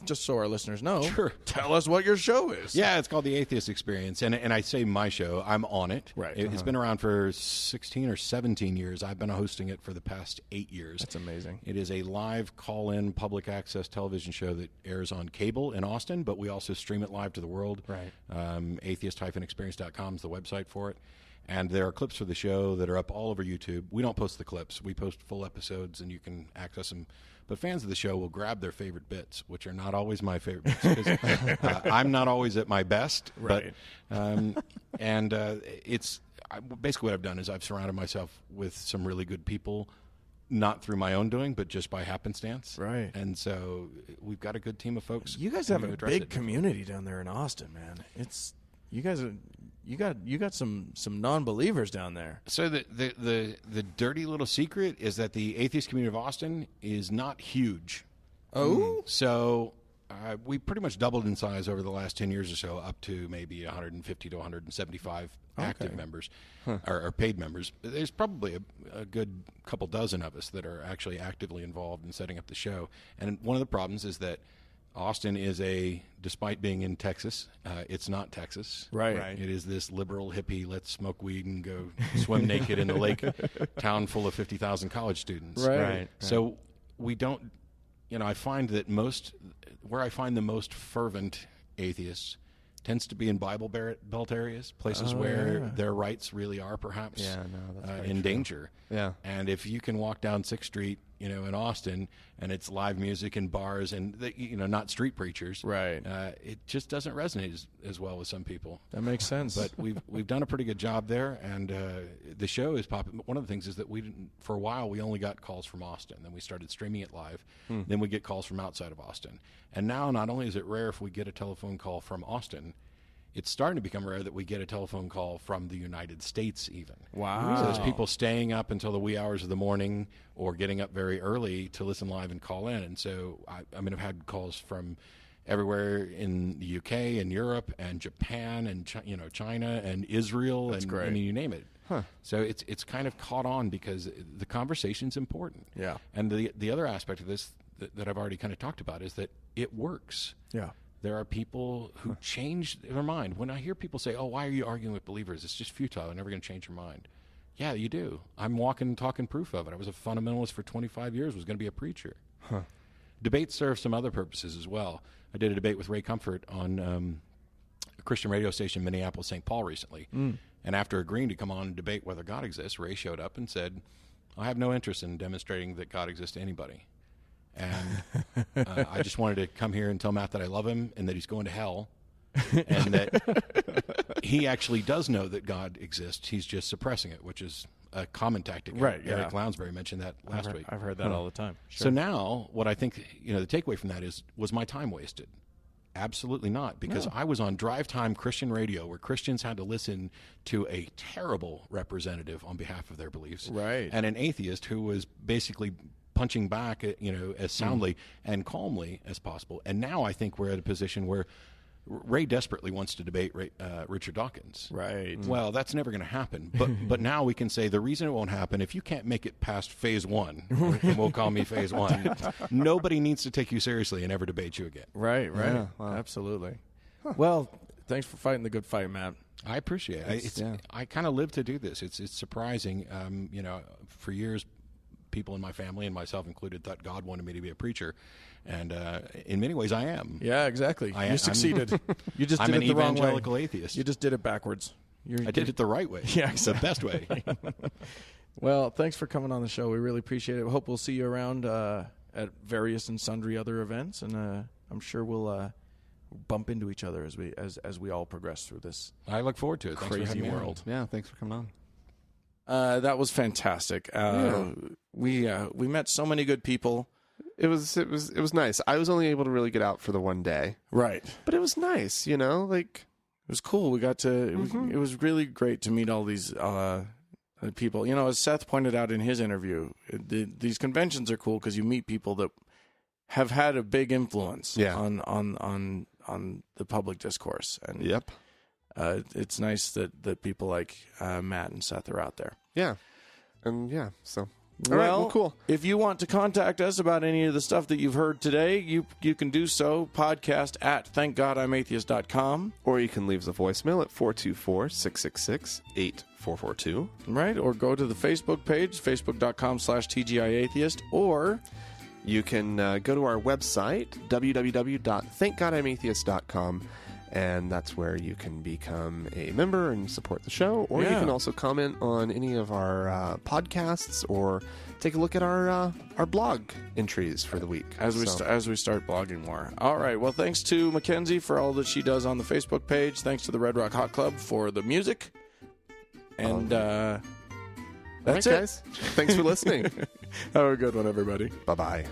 Speaker 2: just so our listeners know.
Speaker 4: Sure.
Speaker 2: Tell us what your show is.
Speaker 4: Yeah, it's called The Atheist Experience, and I say my show, I'm on it.
Speaker 2: Right.
Speaker 4: It's been around for 16 or 17 years. I've been hosting it for the past 8 years.
Speaker 2: That's amazing.
Speaker 4: It is a live call-in public access television show that airs on cable in Austin, but we also stream it live to the world.
Speaker 1: Right.
Speaker 4: Atheist-experience.com is the website for it. And there are clips for the show that are up all over YouTube. We don't post the clips. We post full episodes, and you can access them. But fans of the show will grab their favorite bits, which are not always my favorite bits. 'Cause, I'm not always at my best.
Speaker 2: Right.
Speaker 4: But, it's basically what I've done is I've surrounded myself with some really good people, not through my own doing, but just by happenstance.
Speaker 2: Right.
Speaker 4: And so we've got a good team of folks.
Speaker 2: You guys have a big community down there in Austin, man. You got some non-believers down there.
Speaker 4: So the dirty little secret is that the atheist community of Austin is not huge.
Speaker 2: Oh?
Speaker 4: So we pretty much doubled in size over the last 10 years or so, up to maybe 150 to 175 active members or paid members. There's probably a good couple dozen of us that are actually actively involved in setting up the show. And one of the problems is that Austin is despite being in Texas, it's not Texas.
Speaker 2: Right.
Speaker 4: It is this liberal hippie, let's smoke weed and go swim naked in the lake town full of 50,000 college students.
Speaker 2: Right.
Speaker 4: So we don't, I find that where I find the most fervent atheists tends to be in Bible Belt areas, places where their rights really are perhaps in danger.
Speaker 1: Yeah.
Speaker 4: And if you can walk down 6th Street in Austin, and it's live music and bars and not street preachers.
Speaker 2: Right.
Speaker 4: It just doesn't resonate as well with some people.
Speaker 2: That makes sense.
Speaker 4: But we've done a pretty good job there, and the show is popping. One of the things is that for a while we only got calls from Austin. Then we started streaming it live. Then we get calls from outside of Austin. And now not only is it rare if we get a telephone call from Austin, it's starting to become rare that we get a telephone call from the United States even.
Speaker 2: Wow.
Speaker 4: So there's people staying up until the wee hours of the morning or getting up very early to listen live and call in. And so I've had calls from everywhere in the UK and Europe and Japan and China and Israel.
Speaker 2: That's
Speaker 4: and
Speaker 2: great.
Speaker 4: I mean, you name it. Huh. So it's kind of caught on because the conversation's important.
Speaker 2: Yeah.
Speaker 4: And the other aspect of this that I've already kind of talked about is that it works.
Speaker 2: Yeah.
Speaker 4: There are people who change their mind. When I hear people say, "Oh, why are you arguing with believers? It's just futile. I'm never going to change your mind." Yeah, you do. I'm walking, talking proof of it. I was a fundamentalist for 25 years, was going to be a preacher. Huh. Debates serve some other purposes as well. I did a debate with Ray Comfort on a Christian radio station in Minneapolis, St. Paul recently. And after agreeing to come on and debate whether God exists, Ray showed up and said, "I have no interest in demonstrating that God exists to anybody. And I just wanted to come here and tell Matt that I love him and that he's going to hell and that he actually does know that God exists. He's just suppressing it," which is a common tactic.
Speaker 2: Right.
Speaker 4: Eric Lounsbury mentioned that last week.
Speaker 2: I've heard that all the time. Sure.
Speaker 4: So now what I think, the takeaway from that was my time wasted? Absolutely not, because I was on drive time Christian radio where Christians had to listen to a terrible representative on behalf of their beliefs.
Speaker 2: Right.
Speaker 4: And an atheist who was basically punching back, as soundly and calmly as possible. And now I think we're at a position where Ray desperately wants to debate Richard Dawkins.
Speaker 2: Right.
Speaker 4: Well, that's never going to happen. But now we can say the reason it won't happen, if you can't make it past phase 1, and we'll call me phase 1, nobody needs to take you seriously and ever debate you again.
Speaker 2: Right.
Speaker 1: Yeah, wow.
Speaker 2: Absolutely. Huh. Well, thanks for fighting the good fight, Matt.
Speaker 4: I appreciate it. I kind of live to do this. It's surprising. For years, people in my family and myself included thought God wanted me to be a preacher, and in many ways I am.
Speaker 2: Yeah, exactly. You succeeded. You just
Speaker 4: I'm
Speaker 2: did
Speaker 4: an
Speaker 2: it the wrong way.
Speaker 4: evangelical atheist.
Speaker 2: You just did it backwards.
Speaker 4: I did it the right way.
Speaker 2: Yeah,
Speaker 4: it's the best way.
Speaker 2: Well, thanks for coming on the show. We really appreciate it. We hope we'll see you around at various and sundry other events, and I'm sure we'll bump into each other as we all progress through this.
Speaker 4: I look forward to it. Thanks
Speaker 2: crazy
Speaker 4: for
Speaker 2: world.
Speaker 1: Yeah, thanks for coming on.
Speaker 2: That was fantastic. We met so many good people.
Speaker 1: It was nice. I was only able to really get out for the one day,
Speaker 2: right?
Speaker 1: But it was nice, like
Speaker 2: it was cool. We got to. It was really great to meet all these people. As Seth pointed out in his interview, these conventions are cool because you meet people that have had a big influence on the public discourse. And
Speaker 1: yep.
Speaker 2: It's nice that people like Matt and Seth are out there.
Speaker 1: Yeah. And so.
Speaker 2: All right,
Speaker 1: well, cool.
Speaker 2: If you want to contact us about any of the stuff that you've heard today, you can do so. Podcast at thankgodimatheist.com.
Speaker 1: Or you can leave us a voicemail at 424-666-8442.
Speaker 2: Right, or go to the Facebook page, facebook.com/TGIAtheist, or
Speaker 1: you can go to our website, www.thankgodimatheist.com. And that's where you can become a member and support the show. Or you can also comment on any of our podcasts or take a look at our blog entries for the week.
Speaker 2: As we start blogging more. All right. Well, thanks to Mackenzie for all that she does on the Facebook page. Thanks to the Red Rock Hot Club for the music. And that's
Speaker 1: it. Guys. Thanks for listening.
Speaker 2: Have a good one, everybody.
Speaker 1: Bye-bye.